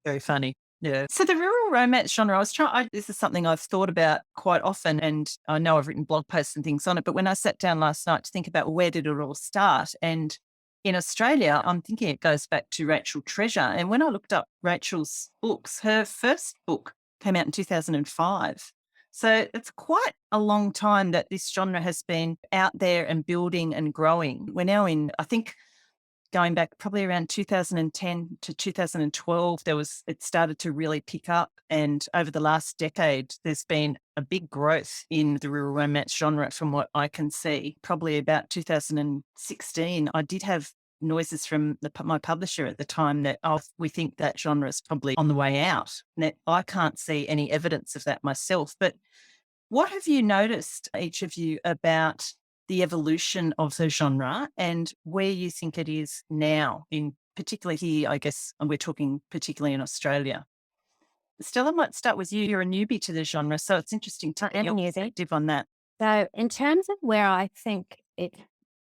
Very funny. Yeah. So the rural romance genre, this is something I've thought about quite often, and I know I've written blog posts and things on it, but when I sat down last night to think about where did it all start, and in Australia, I'm thinking it goes back to Rachel Treasure. And when I looked up Rachel's books, her first book came out in 2005. So it's quite a long time that this genre has been out there and building and growing. We're now in, I think, going back probably around 2010 to 2012, it started to really pick up. And over the last decade, there's been a big growth in the rural romance genre from what I can see. Probably about 2016, I did have noises from my publisher at the time that, we think that genre is probably on the way out. Now, I can't see any evidence of that myself. But what have you noticed, each of you, about the evolution of the genre and where you think it is now, in particularly here, I guess, and we're talking particularly in Australia? Stella, I might start with you. You're a newbie to the genre, so it's interesting to get your perspective on that. So in terms of where I think it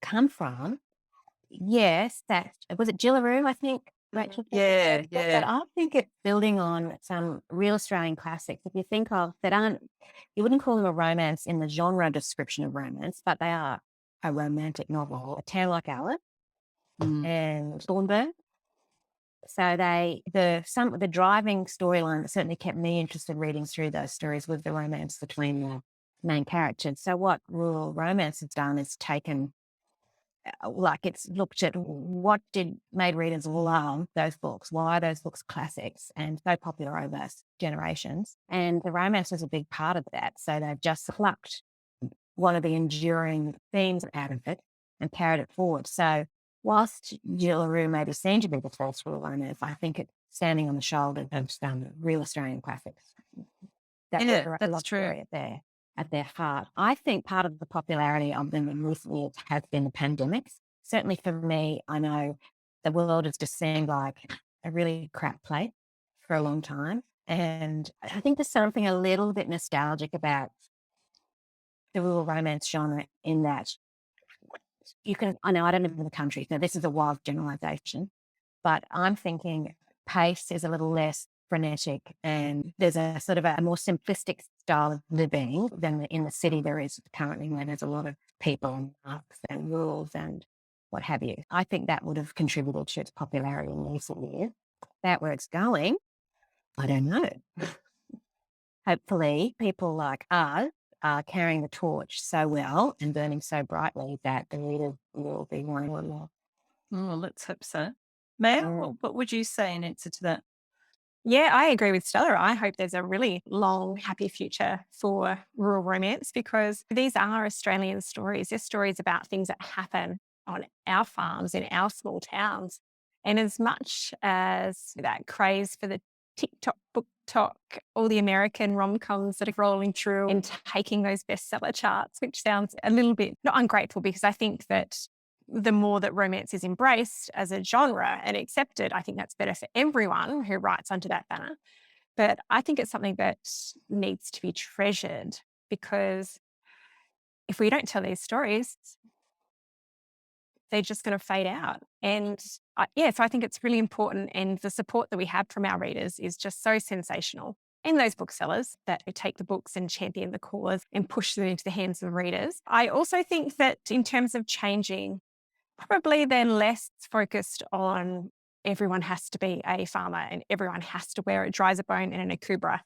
come from, yes, was it Jillaroo, I think, Rachel? Yeah, But yeah. I think it's building on some real Australian classics. If you think of that you wouldn't call them a romance in the genre description of romance, but they are a romantic novel. A Tale Like Alice and Thornburg. So the driving storyline that certainly kept me interested reading through those stories was the romance between the main characters. So what rural romance has done is taken, it's looked at what made readers love those books, why are those books classics and so popular over generations. And the romance was a big part of that. So they've just plucked one of the enduring themes out of it and carried it forward. So whilst Jillaroo maybe seemed to be the first rural romance, I think it's standing on the shoulder of some real Australian classics. That's true. At their heart. I think part of the popularity of them in recent years has been the pandemics. Certainly for me, I know the world has just seemed like a really crap place for a long time. And I think there's something a little bit nostalgic about the rural romance genre in that I know I don't live in the country, so this is a wild generalization, but I'm thinking pace is a little less frenetic and there's a sort of a more simplistic style of living than in the city there is currently, where there's a lot of people and marks and rules and what have you. I think that would have contributed to its popularity in recent years. That where it's going, I don't know. Hopefully people like us are carrying the torch so well and burning so brightly that the readers will be wanting more. Oh, let's hope so. Mel, what would you say in answer to that? Yeah, I agree with Stella. I hope there's a really long, happy future for rural romance, because these are Australian stories. They're stories about things that happen on our farms, in our small towns. And as much as that craze for the TikTok, BookTok, all the American rom-coms that are rolling through and taking those bestseller charts, which sounds a little bit not ungrateful, because I think that the more that romance is embraced as a genre and accepted, I think that's better for everyone who writes under that banner. But I think it's something that needs to be treasured, because if we don't tell these stories, they're just going to fade out. And so I think it's really important. And the support that we have from our readers is just so sensational. And those booksellers that take the books and champion the cause and push them into the hands of readers. I also think that in terms of changing, probably then less focused on everyone has to be a farmer and everyone has to wear a Dryzerbone and an Akubra.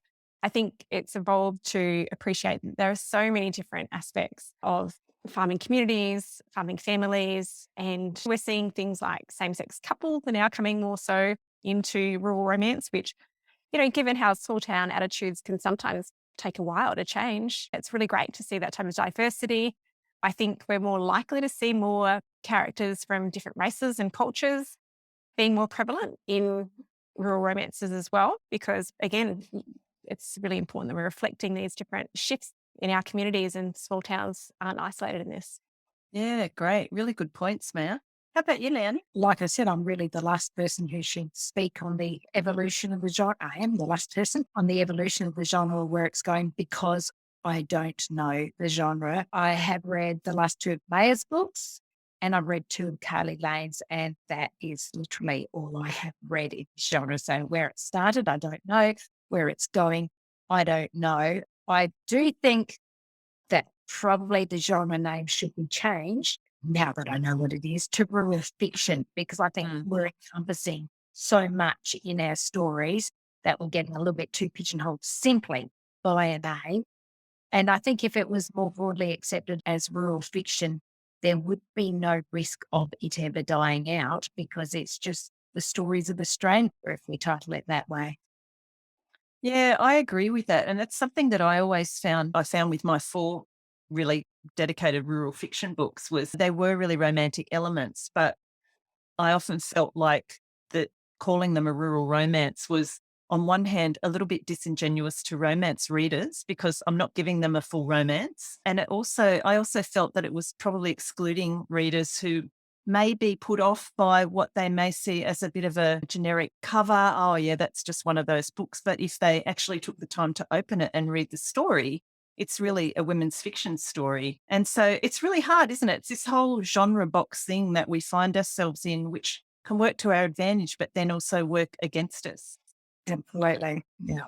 I think it's evolved to appreciate that there are so many different aspects of farming communities, farming families, and we're seeing things like same-sex couples are now coming more so into rural romance, which, given how small town attitudes can sometimes take a while to change, it's really great to see that type of diversity. I think we're more likely to see more characters from different races and cultures being more prevalent in rural romances as well, because again, it's really important that we're reflecting these different shifts in our communities, and small towns aren't isolated in this. Yeah, great. Really good points, Maya. How about you, Léonie? Like I said, I'm really the last person who should speak on the evolution of the genre. I am the last person on the evolution of the genre, where it's going, because I don't know the genre. I have read the last two of Maya's books, And I've read 2 of Carly Lane's, and that is literally all I have read in this genre. So where it started, I don't know. Where it's going, I don't know. I do think that probably the genre name should be changed, now that I know what it is, to rural fiction, because I think we're encompassing so much in our stories that we're getting a little bit too pigeonholed simply by a name. And I think if it was more broadly accepted as rural fiction, there would be no risk of it ever dying out, because it's just the stories of a stranger, if we title it that way. Yeah, I agree with that. And it's something that I found with my 4 really dedicated rural fiction books was they were really romantic elements, but I often felt like that calling them a rural romance was, on one hand, a little bit disingenuous to romance readers because I'm not giving them a full romance. And I also felt that it was probably excluding readers who may be put off by what they may see as a bit of a generic cover. Oh, yeah, that's just one of those books. But if they actually took the time to open it and read the story, it's really a women's fiction story. And so it's really hard, isn't it? It's this whole genre box thing that we find ourselves in, which can work to our advantage, but then also work against us. Completely. Yeah.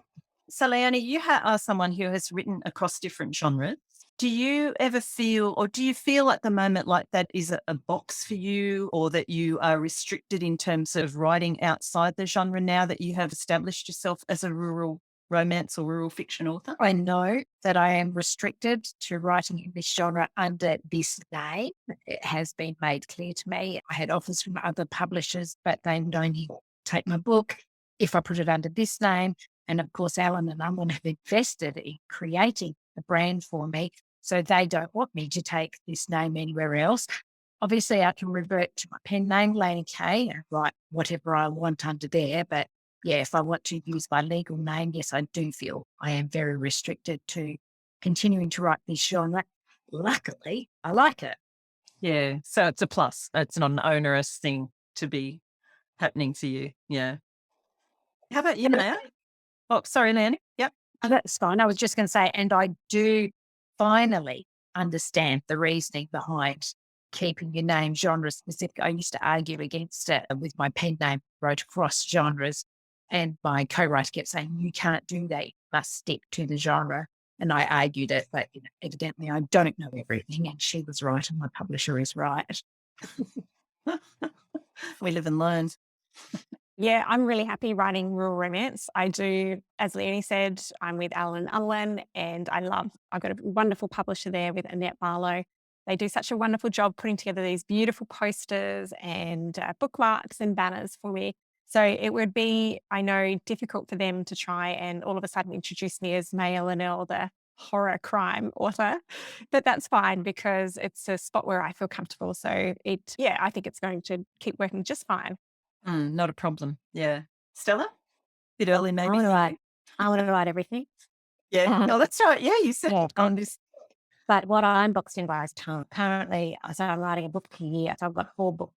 So, Leonie, you are someone who has written across different genres. Do you ever feel, or do you feel at the moment like that is a box for you, or that you are restricted in terms of writing outside the genre now that you have established yourself as a rural romance or rural fiction author? I know that I am restricted to writing in this genre under this name. It has been made clear to me. I had offers from other publishers, but they would only take my book if I put it under this name. And of course, Alan and Unwin have invested in creating the brand for me, so they don't want me to take this name anywhere else. Obviously, I can revert to my pen name, Laney Kaye, and write whatever I want under there. But yeah, if I want to use my legal name, yes, I do feel I am very restricted to continuing to write this genre. Luckily, I like it. Yeah. So it's a plus. It's not an onerous thing to be happening for you. Yeah. How about you, Maya? Oh, sorry, Leonie. Yep. Oh, that's fine. I was just going to say, and I do finally understand the reasoning behind keeping your name genre specific. I used to argue against it with my pen name, wrote across genres, and my co-writer kept saying, you can't do that. You must stick to the genre. And I argued it, but evidently I don't know everything. And she was right, and my publisher is right. We live and learn. Yeah, I'm really happy writing rural romance. I do, as Leonie said, I'm with Alan and Unwin, and I've got a wonderful publisher there with Annette Barlow. They do such a wonderful job putting together these beautiful posters and bookmarks and banners for me. So it would be, I know, difficult for them to try and all of a sudden introduce me as Maya Linell, the horror crime author. But that's fine because it's a spot where I feel comfortable. So I think it's going to keep working just fine. Not a problem. Yeah. Stella? Bit early, maybe. I want to write everything. Yeah. No, that's right. Yeah, you said Yeah. on this. But what I'm boxed in by is time. Currently, so I'm writing a book a year. So I've got 4 books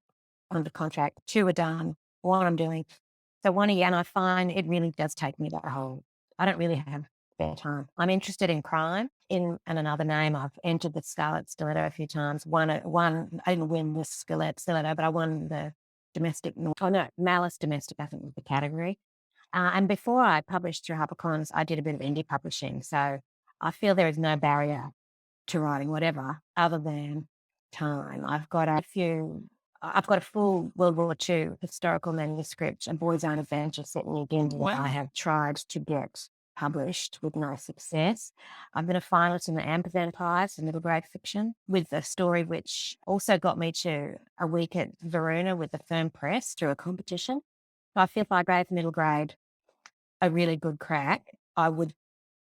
under contract. 2 are done. 1 I'm doing. So 1 a year, and I find it really does take me that whole. I don't really have spare time. I'm interested in crime. In another name, I've entered the Scarlet Stiletto a few times. One, I didn't win the Stiletto, but I won the domestic. Malice Domestic, I think was the category. And before I published through HarperCollins, I did a bit of indie publishing. So I feel there is no barrier to writing whatever other than time. I've got a full World War II historical manuscript, a boy's own adventure set in Uganda that I have tried to get published with no success. I've been a finalist in the Amber Vampires, a middle grade fiction, with a story which also got me to a week at Verona with the Firm Press through a competition. So I feel if I gave middle grade a really good crack, I would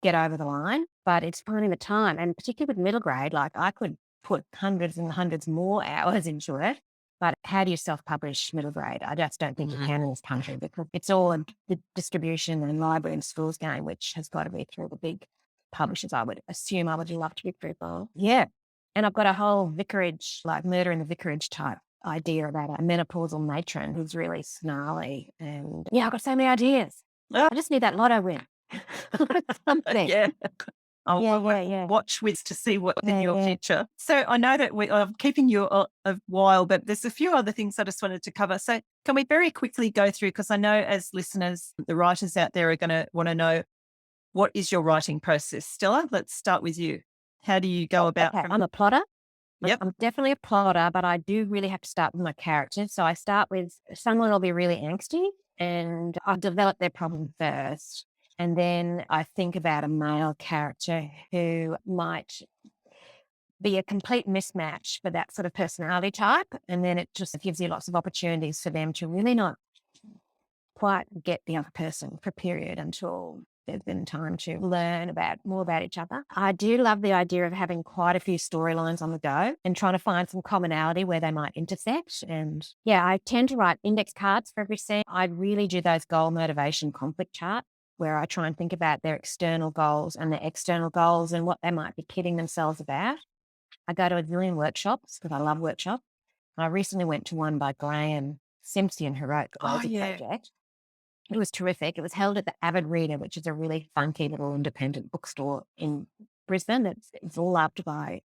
get over the line, but it's finding the time. And particularly with middle grade, like I could put hundreds and hundreds more hours into it. But how do you self-publish middle grade? I just don't think you can in this country, because it's all the distribution and library and schools game, which has got to be through the big publishers. I would assume I would love to be through both. Yeah. And I've got a whole vicarage, like Murder in the Vicarage type idea about a menopausal matron who's really snarly. And yeah, I've got so many ideas. I just need that lotto win. Something. Yeah. Yeah. watch with to see what's in your Yeah. future. So I know that I'm keeping you a while, but there's a few other things I just wanted to cover. So can we very quickly go through, because I know as listeners, the writers out there are going to want to know, what is your writing process? Stella, let's start with you. How do you go about? Okay, I'm a plotter. Yep. I'm definitely a plotter, but I do really have to start with my characters. So I start with someone will be really angsty and I'll develop their problem first. And then I think about a male character who might be a complete mismatch for that sort of personality type. And then it just gives you lots of opportunities for them to really not quite get the other person for a period until there's been time to learn more about each other. I do love the idea of having quite a few storylines on the go and trying to find some commonality where they might intersect. And yeah, I tend to write index cards for every scene. I really do those goal, motivation, conflict chart where I try and think about their external goals and their external goals and what they might be kidding themselves about. I go to a million workshops because I love workshops. I recently went to one by Graham Simpson, who wrote the Lazy Project. It was terrific. It was held at the Avid Reader, which is a really funky little independent bookstore in Brisbane. It's loved by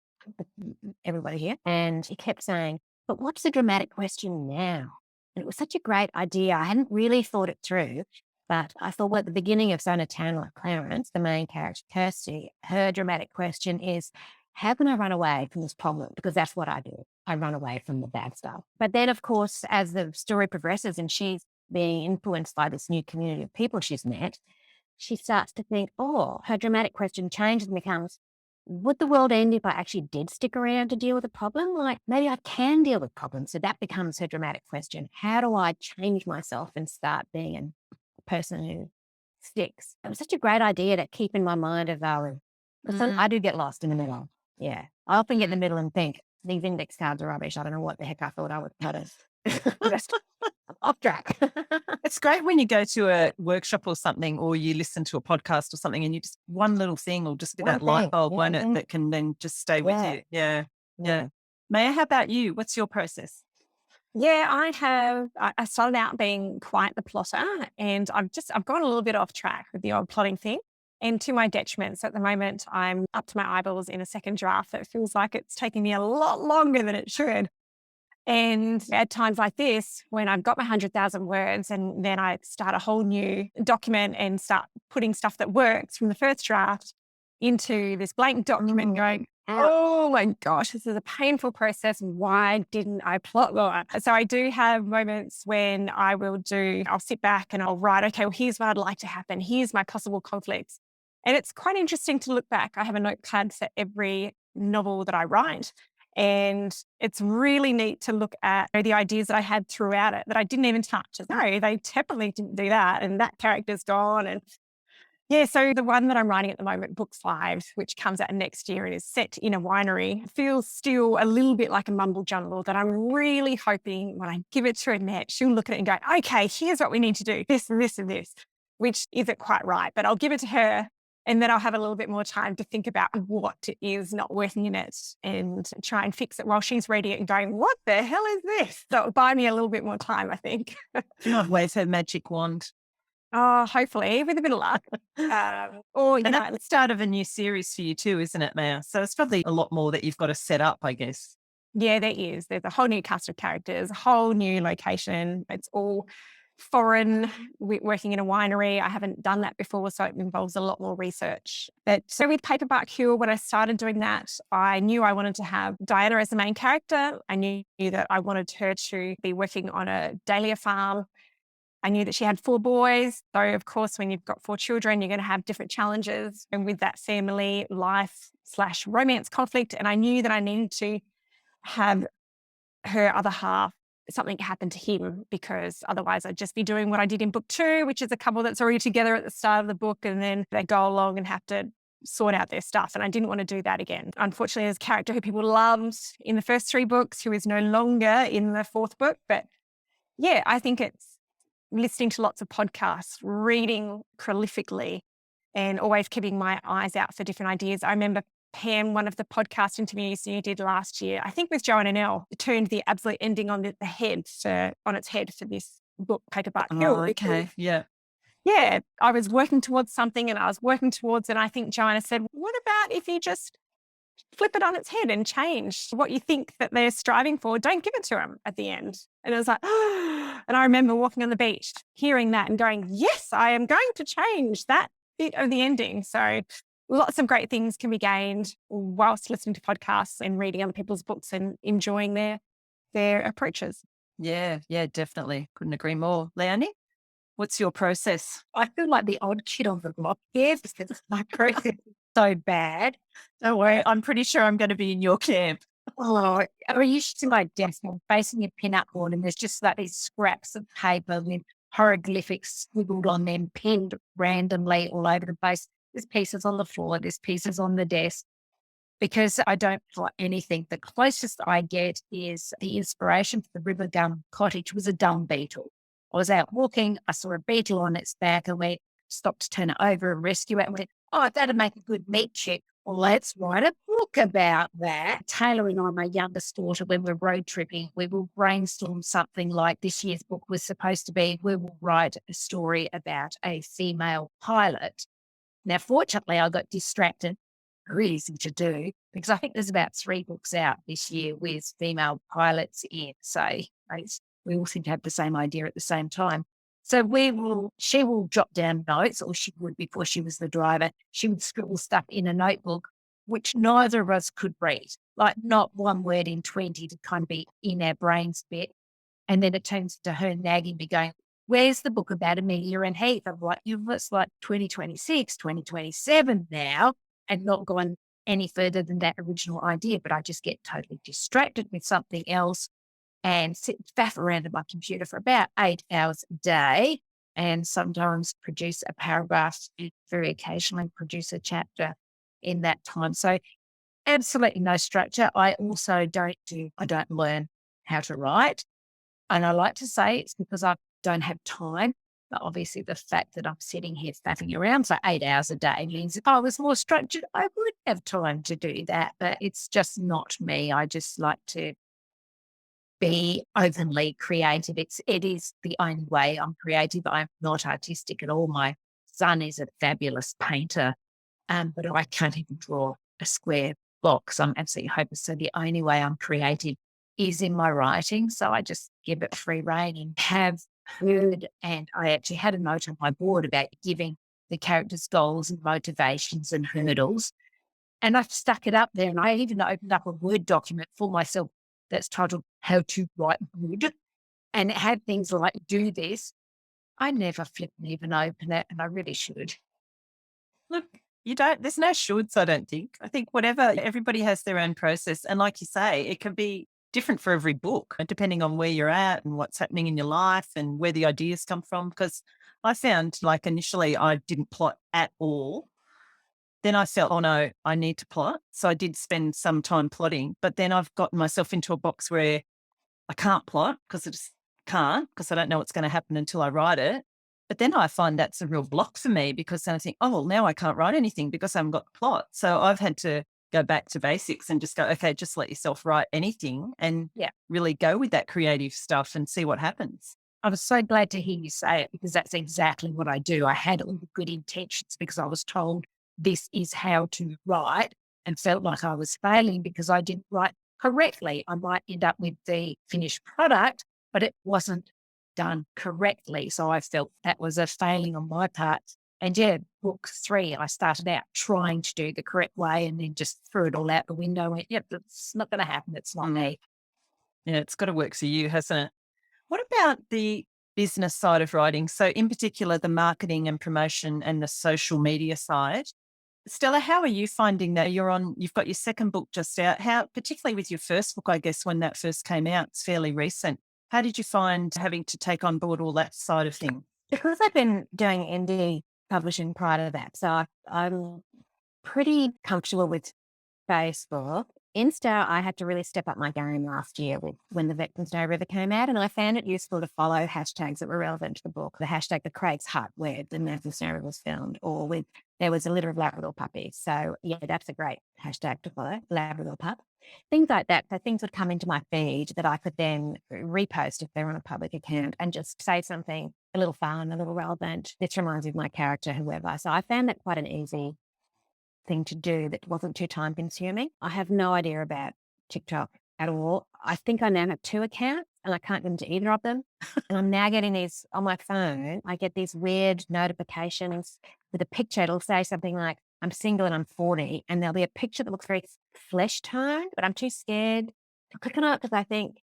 everybody here. And he kept saying, but what's the dramatic question now? And it was such a great idea. I hadn't really thought it through, but I thought, well, at the beginning of Zona Tanler Clarence, the main character, Kirsty, her dramatic question is, how can I run away from this problem? Because that's what I do. I run away from the bad stuff. But then, of course, as the story progresses and she's being influenced by this new community of people she's met, she starts to think, her dramatic question changes and becomes, would the world end if I actually did stick around to deal with a problem? Like, maybe I can deal with problems. So that becomes her dramatic question. How do I change myself and start being a person who sticks? It was such a great idea to keep in my mind as I do get lost in the middle. Yeah. I often get in the middle and think, these index cards are rubbish. I don't know what the heck I thought I would notice. Off track. It's great when you go to a workshop or something, or you listen to a podcast or something, and you just one little thing will just be that light bulb, won't it, that can then just stay with you. Yeah. Maya, how about you? What's your process? Yeah, I started out being quite the plotter and I've gone a little bit off track with the old plotting thing. And to my detriment. So at the moment, I'm up to my eyeballs in a second draft that feels like it's taking me a lot longer than it should. And at times like this, when I've got my 100,000 words and then I start a whole new document and start putting stuff that works from the first draft into this blank document and going, oh my gosh, this is a painful process. Why didn't I plot more? So I do have moments when I'll sit back and I'll write, okay, well, here's what I'd like to happen. Here's my possible conflicts. And it's quite interesting to look back. I have a notepad for every novel that I write. And it's really neat to look at the ideas that I had throughout it that I didn't even touch. No, they definitely didn't do that. And that character's gone. And yeah, so the one that I'm writing at the moment, Book 5, which comes out next year and is set in a winery, feels still a little bit like a mumble jumble that I'm really hoping when I give it to Annette, she'll look at it and go, okay, here's what we need to do, this and this and this, which isn't quite right. But I'll give it to her and then I'll have a little bit more time to think about what is not working in it and try and fix it while she's reading it and going, what the hell is this? So it'll buy me a little bit more time, I think. Do not wave her magic wand. Oh, hopefully, with a bit of luck. Or, and that's the start of a new series for you too, isn't it, Maya? So it's probably a lot more that you've got to set up, I guess. Yeah, there is. There's a whole new cast of characters, a whole new location. It's all foreign, working in a winery. I haven't done that before, so it involves a lot more research. But so with Paperback Hill, when I started doing that, I knew I wanted to have Diana as the main character. I knew that I wanted her to be working on a dahlia farm. I knew that she had 4 boys. So, of course, when you've got 4 children, you're going to have different challenges. And with that family life/romance conflict, and I knew that I needed to have her other half, something happen to him, because otherwise I'd just be doing what I did in book 2, which is a couple that's already together at the start of the book, and then they go along and have to sort out their stuff. And I didn't want to do that again. Unfortunately, there's a character who people loved in the first 3 books who is no longer in the 4th book. But yeah, I think it's listening to lots of podcasts, reading prolifically, and always keeping my eyes out for different ideas. I remember Pam, one of the podcast interviews you did last year, I think with Jo and Linell, turned the absolute ending on its head for this book, Paperback Hill. Oh, okay. Yeah. yeah, I was working towards something and I was working towards it. I think Joanna said, what about if you just flip it on its head and change what you think that they're striving for? Don't give it to them at the end. And it was like, and I remember walking on the beach, hearing that and going, yes, I am going to change that bit of the ending. So lots of great things can be gained whilst listening to podcasts and reading other people's books and enjoying their approaches. Yeah, definitely. Couldn't agree more. Leonie, what's your process? I feel like the odd kid on the block here because my process is so bad. Don't worry, I'm pretty sure I'm going to be in your camp. Oh, I used to my desk, I'm facing a pin-up board, and there's just like these scraps of paper with hieroglyphics scribbled on them, pinned randomly all over the place. There's pieces on the floor, there's pieces on the desk. Because I don't plot anything, the closest I get is the inspiration for the river Gum Cottage was a dung beetle. I was out walking, I saw a beetle on its back and we stopped to turn it over and rescue it and went, oh, that'd make a good meat chip. Well, let's write a book about that. Taylor and I, my youngest daughter, when we're road tripping, we will brainstorm something like this year's book was supposed to be, we will write a story about a female pilot. Now, fortunately, I got distracted. Very easy to do because I think there's about 3 books out this year with female pilots in. So we all seem to have the same idea at the same time. So she will jot down notes, or she would before she was the driver. She would scribble stuff in a notebook, which neither of us could read, like not one word in 20 to kind of be in our brains a bit. And then it turns to her nagging me going, where's the book about Amelia and Heath? I'm like, it's like 2026, 2027 now, and not gone any further than that original idea. But I just get totally distracted with something else and faff around at my computer for about 8 hours a day, and sometimes produce a paragraph and very occasionally produce a chapter in that time. So absolutely no structure. I also don't learn how to write. And I like to say it's because I don't have time. But obviously the fact that I'm sitting here faffing around for 8 hours a day means if I was more structured, I would have time to do that. But it's just not me. I just like to be openly creative. It is the only way I'm creative. I'm not artistic at all. My son is a fabulous painter, but I can't even draw a square box. I'm absolutely hopeless. So the only way I'm creative is in my writing. So I just give it free rein and have heard. And I actually had a note on my board about giving the characters goals and motivations and hurdles. And I've stuck it up there. And I even opened up a Word document for myself that's titled How to Write Good. And it had things like do this. I never flip and even open it, and I really should. Look, there's no shoulds, I don't think. I think everybody has their own process. And like you say, it can be different for every book, depending on where you're at and what's happening in your life and where the ideas come from. Because I found like initially I didn't plot at all. Then I felt, oh no, I need to plot. So I did spend some time plotting, but then I've gotten myself into a box where I can't plot because I just can't, because I don't know what's going to happen until I write it. But then I find that's a real block for me because then I think, oh, well, now I can't write anything because I haven't got the plot. So I've had to go back to basics and just go, okay, just let yourself write anything and really go with that creative stuff and see what happens. I was so glad to hear you say it because that's exactly what I do. I had all the good intentions because I was told this is how to write and felt like I was failing because I didn't write correctly. I might end up with the finished product, but it wasn't done correctly. So I felt that was a failing on my part. And book 3, I started out trying to do the correct way and then just threw it all out the window and went, yep, it's not going to happen. It's not me. Yeah, it's got to work for you, hasn't it? What about the business side of writing? So in particular, the marketing and promotion and the social media side. Stella, how are you finding that? You've got your second book just out. How, particularly with your first book, I guess, when that first came out, it's fairly recent. How did you find having to take on board all that side of things? Because I've been doing indie publishing prior to that, so I'm pretty comfortable with Facebook. Insta, I had to really step up my game last year when the Veterans Day River came out, and I found it useful to follow hashtags that were relevant to the book. The hashtag the Craig's Hut, where the Veterans Day River was filmed, or there was a litter of Labrador puppies. So yeah, that's a great hashtag to follow, Labrador pup. things like that. So things would come into my feed that I could then repost if they're on a public account and just say something a little fun, a little relevant. This reminds me of my character, whoever. So I found that quite an easy thing to do that wasn't too time consuming. I have no idea about TikTok at all. I think I now have 2 accounts and I can't get into either of them. And I'm now getting these on my phone. I get these weird notifications with a picture. It'll say something like, I'm single and I'm 40. And there'll be a picture that looks very flesh toned, but I'm too scared to click on it because I think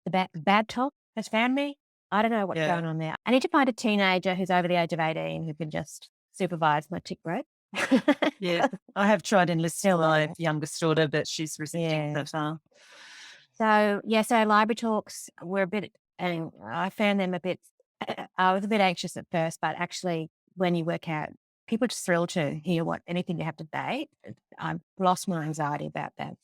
the bad talk has found me. I don't know what's Yeah. going on there. I need to find a teenager who's over the age of 18 who can just supervise my tick growth. Yeah. I have tried enlisting my youngest daughter, but she's resisting Yeah. so far. So library talks were a bit, and I found them a bit, I was a bit anxious at first, but actually when you work out, people are just thrilled to hear anything you have to say. I've lost my anxiety about that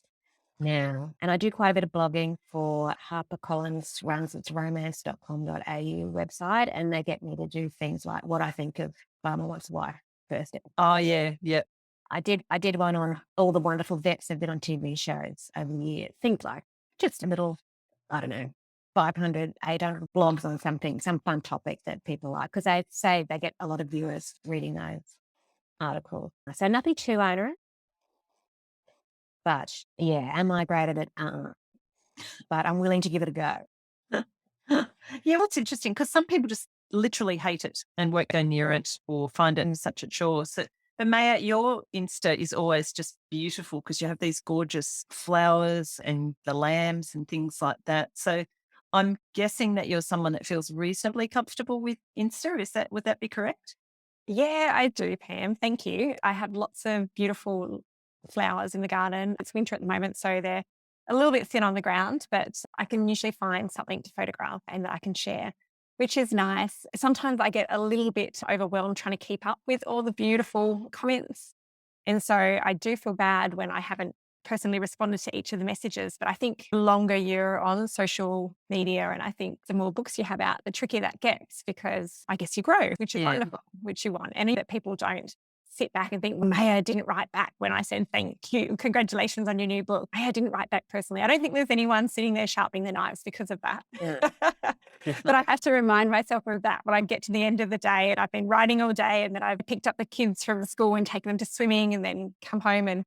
now. And I do quite a bit of blogging for HarperCollins, runs its romance.com.au website, and they get me to do things like what I think of Farmer Wants a Wife first. Oh, yeah. Yeah. I did one on all the wonderful vets that have been on TV shows over the years. Things like just a little, I don't know, 500, 800 blogs on something, some fun topic that people like, because they say they get a lot of viewers reading those articles. So nothing too onerous. But yeah, am I great at it? But I'm willing to give it a go. Yeah, what's interesting, because some people just literally hate it and won't go near it or find it such a chore. So, but Maya, your Insta is always just beautiful because you have these gorgeous flowers and the lambs and things like that. So I'm guessing that you're someone that feels reasonably comfortable with Insta. Would that be correct? Yeah, I do, Pam. Thank you. I have lots of beautiful flowers in the garden. It's winter at the moment, so they're a little bit thin on the ground, but I can usually find something to photograph and that I can share, which is nice. Sometimes I get a little bit overwhelmed trying to keep up with all the beautiful comments. And so I do feel bad when I haven't personally responded to each of the messages. But I think the longer you're on social media, and I think the more books you have out, the trickier that gets, because I guess you grow, which is Yeah. wonderful, which you want. And that people don't sit back and think, well, Maya didn't write back when I said thank you, congratulations on your new book. Maya didn't write back personally. I don't think there's anyone sitting there sharpening their knives because of that. But I have to remind myself of that when I get to the end of the day and I've been writing all day, and then I've picked up the kids from school and taken them to swimming, and then come home and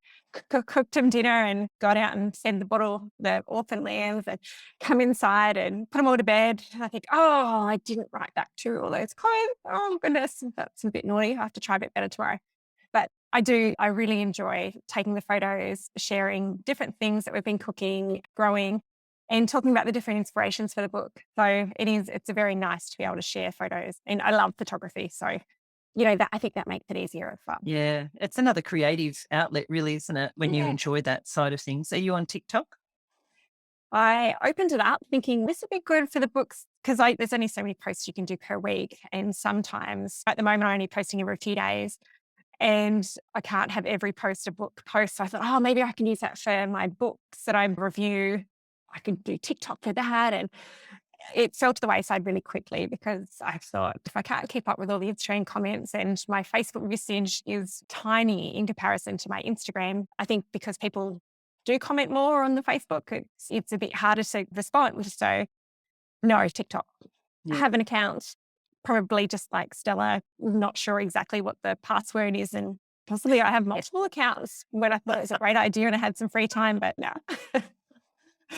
cooked them dinner and got out and fed the orphan lambs, and come inside and put them all to bed. And I think, oh, I didn't write back to all those comments. Oh, goodness, that's a bit naughty. I have to try a bit better tomorrow. But I really enjoy taking the photos, sharing different things that we've been cooking, growing, and talking about the different inspirations for the book. So it's very nice to be able to share photos. And I love photography. So, I think that makes it easier as well. Yeah. It's another creative outlet, really, isn't it? When you Yeah. enjoy that side of things. Are you on TikTok? I opened it up thinking this would be good for the books, because there's only so many posts you can do per week. And sometimes at the moment, I'm only posting every few days. And I can't have every post a book post. So I thought, oh, maybe I can use that for my books that I review. I could do TikTok for that. And it fell to the wayside really quickly, because I thought, if I can't keep up with all the Instagram comments, and my Facebook usage is tiny in comparison to my Instagram, I think because people do comment more on the Facebook, it's a bit harder to respond. So no, TikTok. Yeah. I have an account, probably just like Stella, not sure exactly what the password is. And possibly I have multiple accounts when I thought it was a great idea and I had some free time, but no.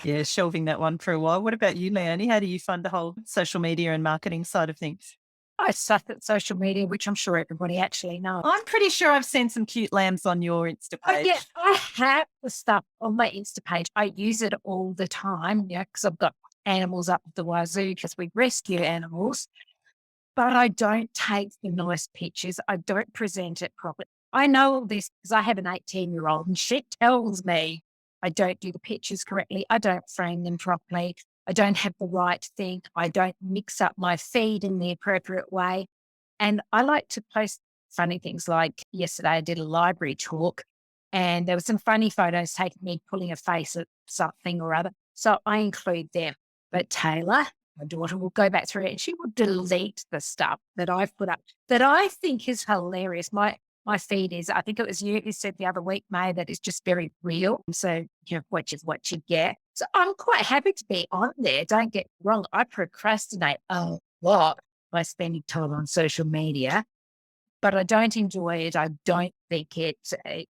Yeah, shelving that one for a while. What about you, Léonie? How do you find the whole social media and marketing side of things? I suck at social media, which I'm sure everybody actually knows. I'm pretty sure I've seen some cute lambs on your Insta Oh, page. yeah, I have the stuff on my Insta page. I use it all the time, because I've got animals up the wazoo because we rescue animals. But I don't take the nice pictures. I don't present it properly. I know all this because I have an 18-year-old and she tells me I don't do the pictures correctly. I don't frame them properly. I don't have the right thing. I don't mix up my feed in the appropriate way. And I like to post funny things, like yesterday I did a library talk and there were some funny photos taking me pulling a face at something or other. So I include them. But Taylor, my daughter, will go back through it and she will delete the stuff that I've put up that I think is hilarious. My my feed is. I think it was you who said the other week, May, that it's just very real. So, what you get. So I'm quite happy to be on there. Don't get me wrong. I procrastinate a lot by spending time on social media, but I don't enjoy it. I don't think it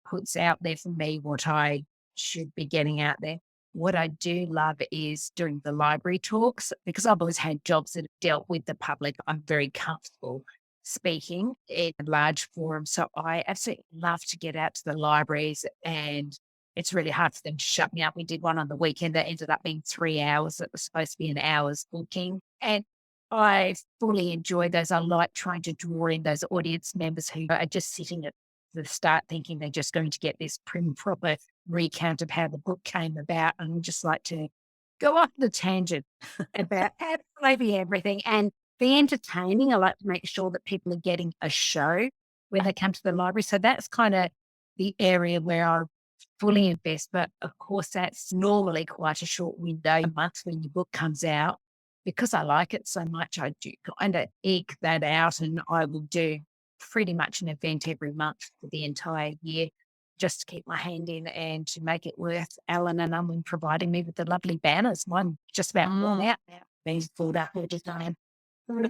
puts out there for me what I should be getting out there. What I do love is doing the library talks, because I've always had jobs that have dealt with the public. I'm very comfortable speaking in large forums. So I absolutely love to get out to the libraries, and it's really hard for them to shut me up. We did one on the weekend that ended up being 3 hours. It was supposed to be an hour's booking. And I fully enjoy those. I like trying to draw in those audience members who are just sitting at the start thinking they're just going to get this prim and proper recount of how the book came about. And I just like to go off the tangent about absolutely everything and be entertaining. I like to make sure that people are getting a show when they come to the library. So that's kind of the area where I fully invest. But of course, that's normally quite a short window, a month when your book comes out. Because I like it so much, I do kind of eke that out, and I will do pretty much an event every month for the entire year just to keep my hand in and to make it worth Alan and Unwin providing me with the lovely banners. Mine just about worn out now, being pulled up all the time.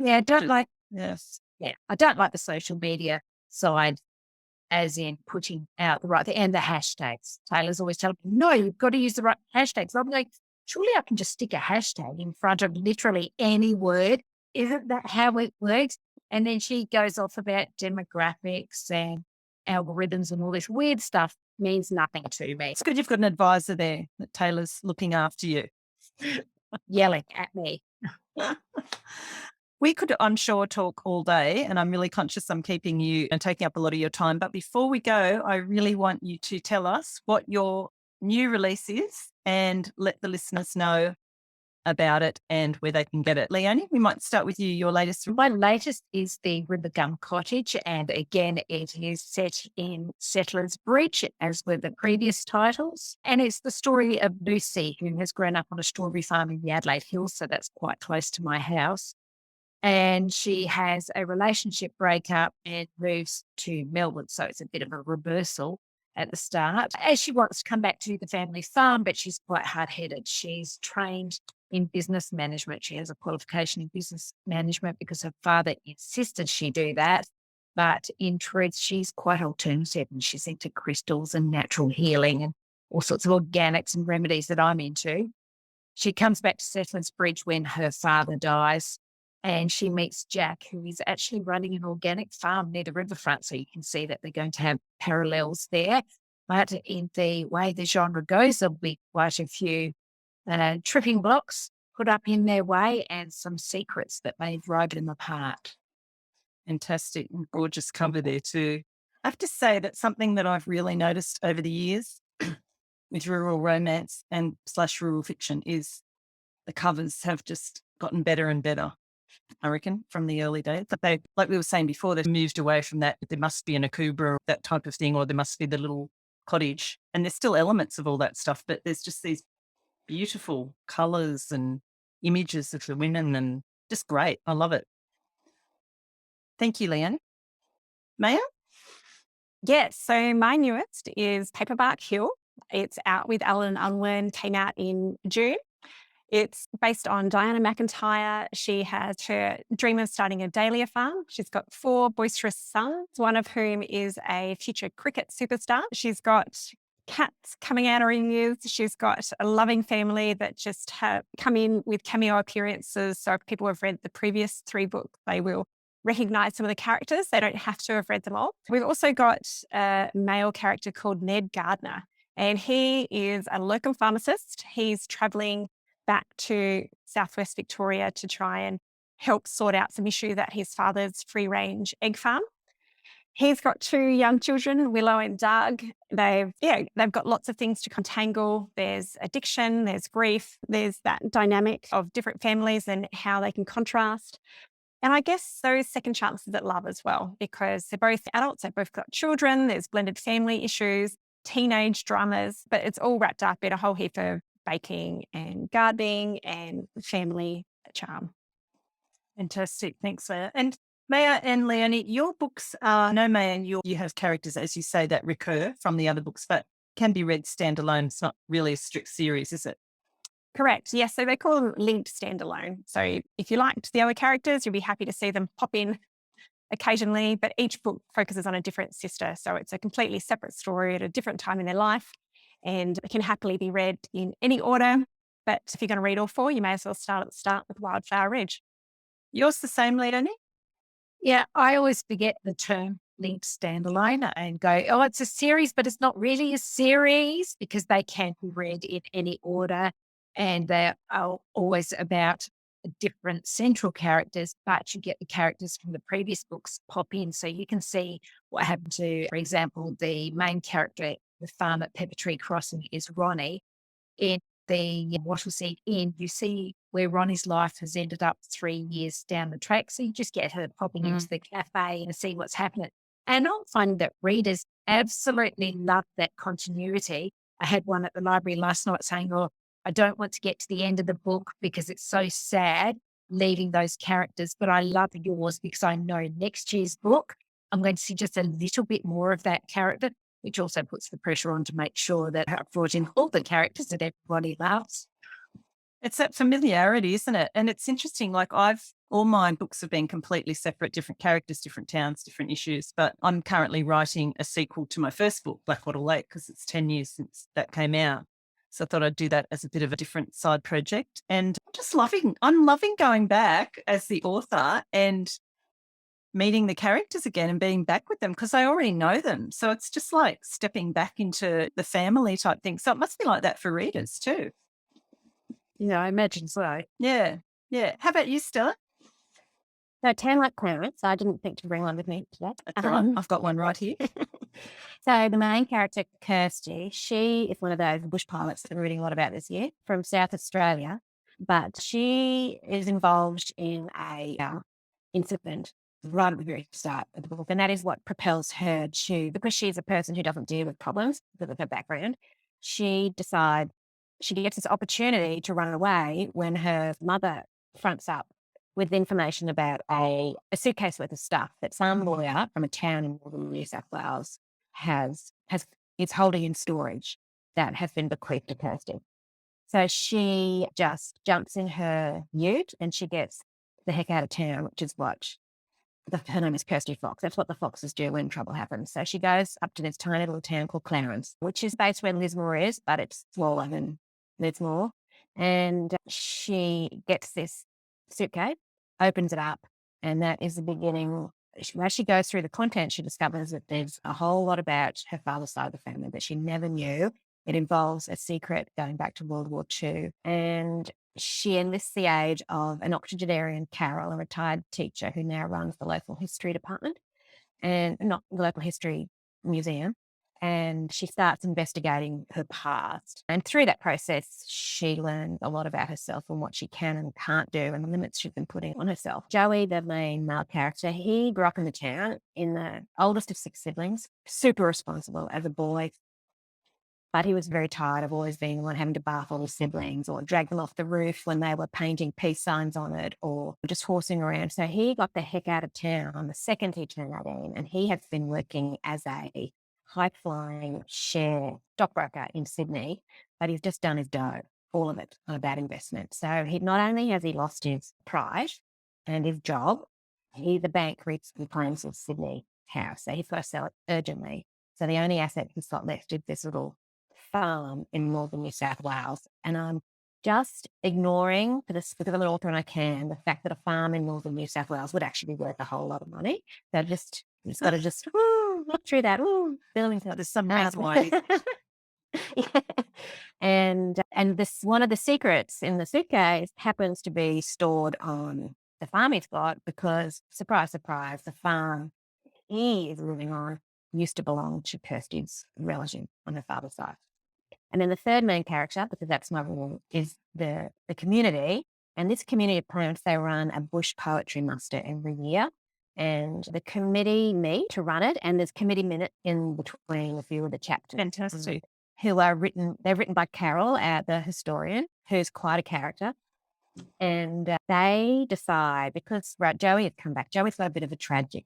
Yeah, I don't like, Yes. I don't like the social media side, as in putting out the right thing and the hashtags. Taylor's always telling me, no, you've got to use the right hashtags. I'm like, surely I can just stick a hashtag in front of literally any word. Isn't that how it works? And then she goes off about demographics and algorithms and all this weird stuff. Means nothing to me. It's good you've got an advisor there, that Taylor's looking after you. Yelling at me. We could, I'm sure, talk all day, and I'm really conscious I'm keeping you and taking up a lot of your time. But before we go, I really want you to tell us what your new release is and let the listeners know about it and where they can get it. Léonie, we might start with you, your latest. My latest is the Gum Cottage, and again, it is set in Settlers Bridge, as were the previous titles. And it's the story of Lucy, who has grown up on a strawberry farm in the Adelaide Hills, so that's quite close to my house. And she has a relationship breakup and moves to Melbourne, so it's a bit of a reversal at the start, as she wants to come back to the family farm, but she's quite hard-headed. She's trained in business management. She has a qualification in business management because her father insisted she do that. But in truth, she's quite alternative, and she's into crystals and natural healing and all sorts of organics and remedies that I'm into. She comes back to Settlers Bridge when her father dies, and she meets Jack, who is actually running an organic farm near the riverfront. So you can see that they're going to have parallels there. But in the way the genre goes, there'll be quite a few tripping blocks put up in their way and some secrets that may drive them apart. Fantastic and gorgeous cover there too. I have to say that's something that I've really noticed over the years with rural romance and / rural fiction is the covers have just gotten better and better. I reckon, from the early days. But they, like we were saying before, they've moved away from that. There must be an akubra, that type of thing, or there must be the little cottage. And there's still elements of all that stuff, but there's just these beautiful colours and images of the women, and just great. I love it. Thank you, Léonie. Maya? Yes, so my newest is Paperbark Hill. It's out with Alan and Unwin, came out in June. It's based on Diana McIntyre. She has her dream of starting a dahlia farm. She's got 4 boisterous sons, one of whom is a future cricket superstar. She's got cats coming out her ears. She's got a loving family that just have come in with cameo appearances. So if people have read the previous 3 books, they will recognise some of the characters. They don't have to have read them all. We've also got a male character called Ned Gardner, and he is a locum pharmacist. He's travelling back to southwest Victoria to try and help sort out some issue that his father's free-range egg farm. He's got 2 young children, Willow and Doug. They've got lots of things to contangle. There's addiction, there's grief, there's that dynamic of different families and how they can contrast. And I guess those second chances at love as well, because they're both adults, they've both got children, there's blended family issues, teenage dramas, but it's all wrapped up in a whole heap of baking and gardening and family charm. Fantastic. Thanks, Maya. And Maya and Leonie, your books are, no, Maya, and you have characters, as you say, that recur from the other books, but can be read standalone. It's not really a strict series, is it? Correct. Yes. So they call them linked standalone. So if you liked the other characters, you'll be happy to see them pop in occasionally, but each book focuses on a different sister. So it's a completely separate story at a different time in their life, and it can happily be read in any order. But if you're going to read all four, you may as well start at the start with Wildflower Ridge. Yours the same, Leonie? Yeah, I always forget the term linked standalone and go, oh, it's a series, but it's not really a series because they can be read in any order and they are always about different central characters, but you get the characters from the previous books pop in. So you can see what happened to, for example, the main character, the farm at Peppertree Crossing is Ronnie. In the Wattleseed Inn, you see where Ronnie's life has ended up 3 years down the track. So you just get her popping into the cafe and see what's happening. And I'm finding that readers absolutely love that continuity. I had one at the library last night saying, oh, I don't want to get to the end of the book because it's so sad leaving those characters, but I love yours because I know next year's book, I'm going to see just a little bit more of that character, which also puts the pressure on to make sure that I've brought in all the characters that everybody loves. It's that familiarity, isn't it? And it's interesting, like all my books have been completely separate, different characters, different towns, different issues, but I'm currently writing a sequel to my first book, Blackwater Lake, because it's 10 years since that came out. So I thought I'd do that as a bit of a different side project. And I'm loving going back as the author and meeting the characters again and being back with them because I already know them. So it's just like stepping back into the family type thing. So it must be like that for readers too. Yeah, I imagine so. Yeah. Yeah. How about you, Stella? So Tan like Clarence, I didn't think to bring one with me today. That's all right. I've got one right here. So the main character, Kirsty, she is one of those bush pilots that I'm reading a lot about this year from South Australia, but she is involved in a incident right at the very start of the book, and that is what propels her to, because she's a person who doesn't deal with problems because of her background, she decides she gets this opportunity to run away when her mother fronts up with information about a suitcase worth of stuff that some lawyer from a town in northern New South Wales is holding in storage that has been bequeathed to Kirsty. So she just jumps in her ute and she gets the heck out of town, which is what her name is Kirsty Fox. That's what the foxes do when trouble happens. So she goes up to this tiny little town called Clarence, which is based where Lismore is, but it's smaller than Lismore. And she gets this suitcase, opens it up, and that is the beginning. As she goes through the content, she discovers that there's a whole lot about her father's side of the family that she never knew. It involves a secret going back to World War II. And she enlists the aid of an octogenarian, Carol, a retired teacher who now runs the local history department and not the local history museum. And she starts investigating her past. And through that process, she learns a lot about herself and what she can and can't do and the limits she's been putting on herself. Joey, the main male character, he grew up in the town, in the oldest of 6 siblings, super responsible as a boy. But he was very tired of always being the one having to bath all his siblings or drag them off the roof when they were painting peace signs on it or just horsing around. So he got the heck out of town the second he turned 18, and he has been working as a high-flying share stockbroker in Sydney, but he's just done his dough, all of it, on a bad investment. So he not only has he lost his pride and his job, the bank reclaims his Sydney house. So he's got to sell it urgently. So the only asset he's got left is this little farm in northern New South Wales. And I'm just ignoring, because I'm an author and I can, the fact that a farm in northern New South Wales would actually be worth a whole lot of money. So just got to just look through that. Building There's some reason why. yeah. And this one of the secrets in the suitcase happens to be stored on the farm he's got because, surprise, surprise, the farm he is living on used to belong to Kirsty's relative on her father's side. And then the third main character, because that's my rule, is the community. And this community of poems, they run a bush poetry muster every year. And the committee meet to run it. And there's committee minute in between a few of the chapters. Fantastic. They're written by Carol, the historian, who's quite a character. And they decide, because Joey had come back. Joey's got a bit of a tragic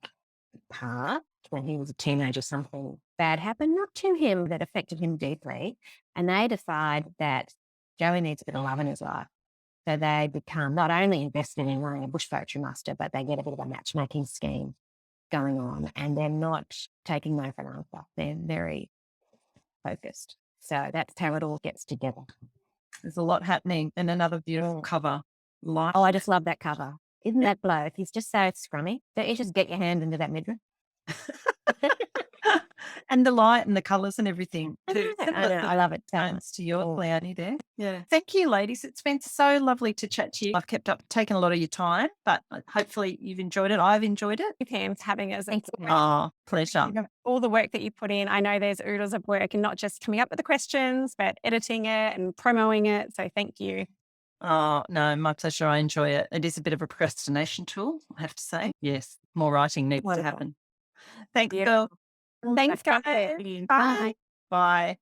past. When he was a teenager, something bad happened, not to him, that affected him deeply. And they decide that Joey needs a bit of love in his life. So they become not only invested in running a bush poetry muster, but they get a bit of a matchmaking scheme going on. And they're not taking no for an answer. They're very focused. So that's how it all gets together. There's a lot happening, and another beautiful cover. Light. Oh, I just love that cover. Isn't that bloke? He's just so scrummy. Don't you just get your hand into that midriff? And the light and the colours and everything. I know, I love it. Thanks to your Léonie there. Yeah. Thank you, ladies. It's been so lovely to chat to you. I've taken a lot of your time, but hopefully you've enjoyed it. I've enjoyed it. Pam's having us. Oh, pleasure. All the work that you put in. I know there's oodles of work, and not just coming up with the questions, but editing it and promoting it. So thank you. Oh, no, my pleasure. I enjoy it. It is a bit of a procrastination tool, I have to say. Yes, more writing needs to happen. Thanks, girl. Thanks, guys. Bye. Bye.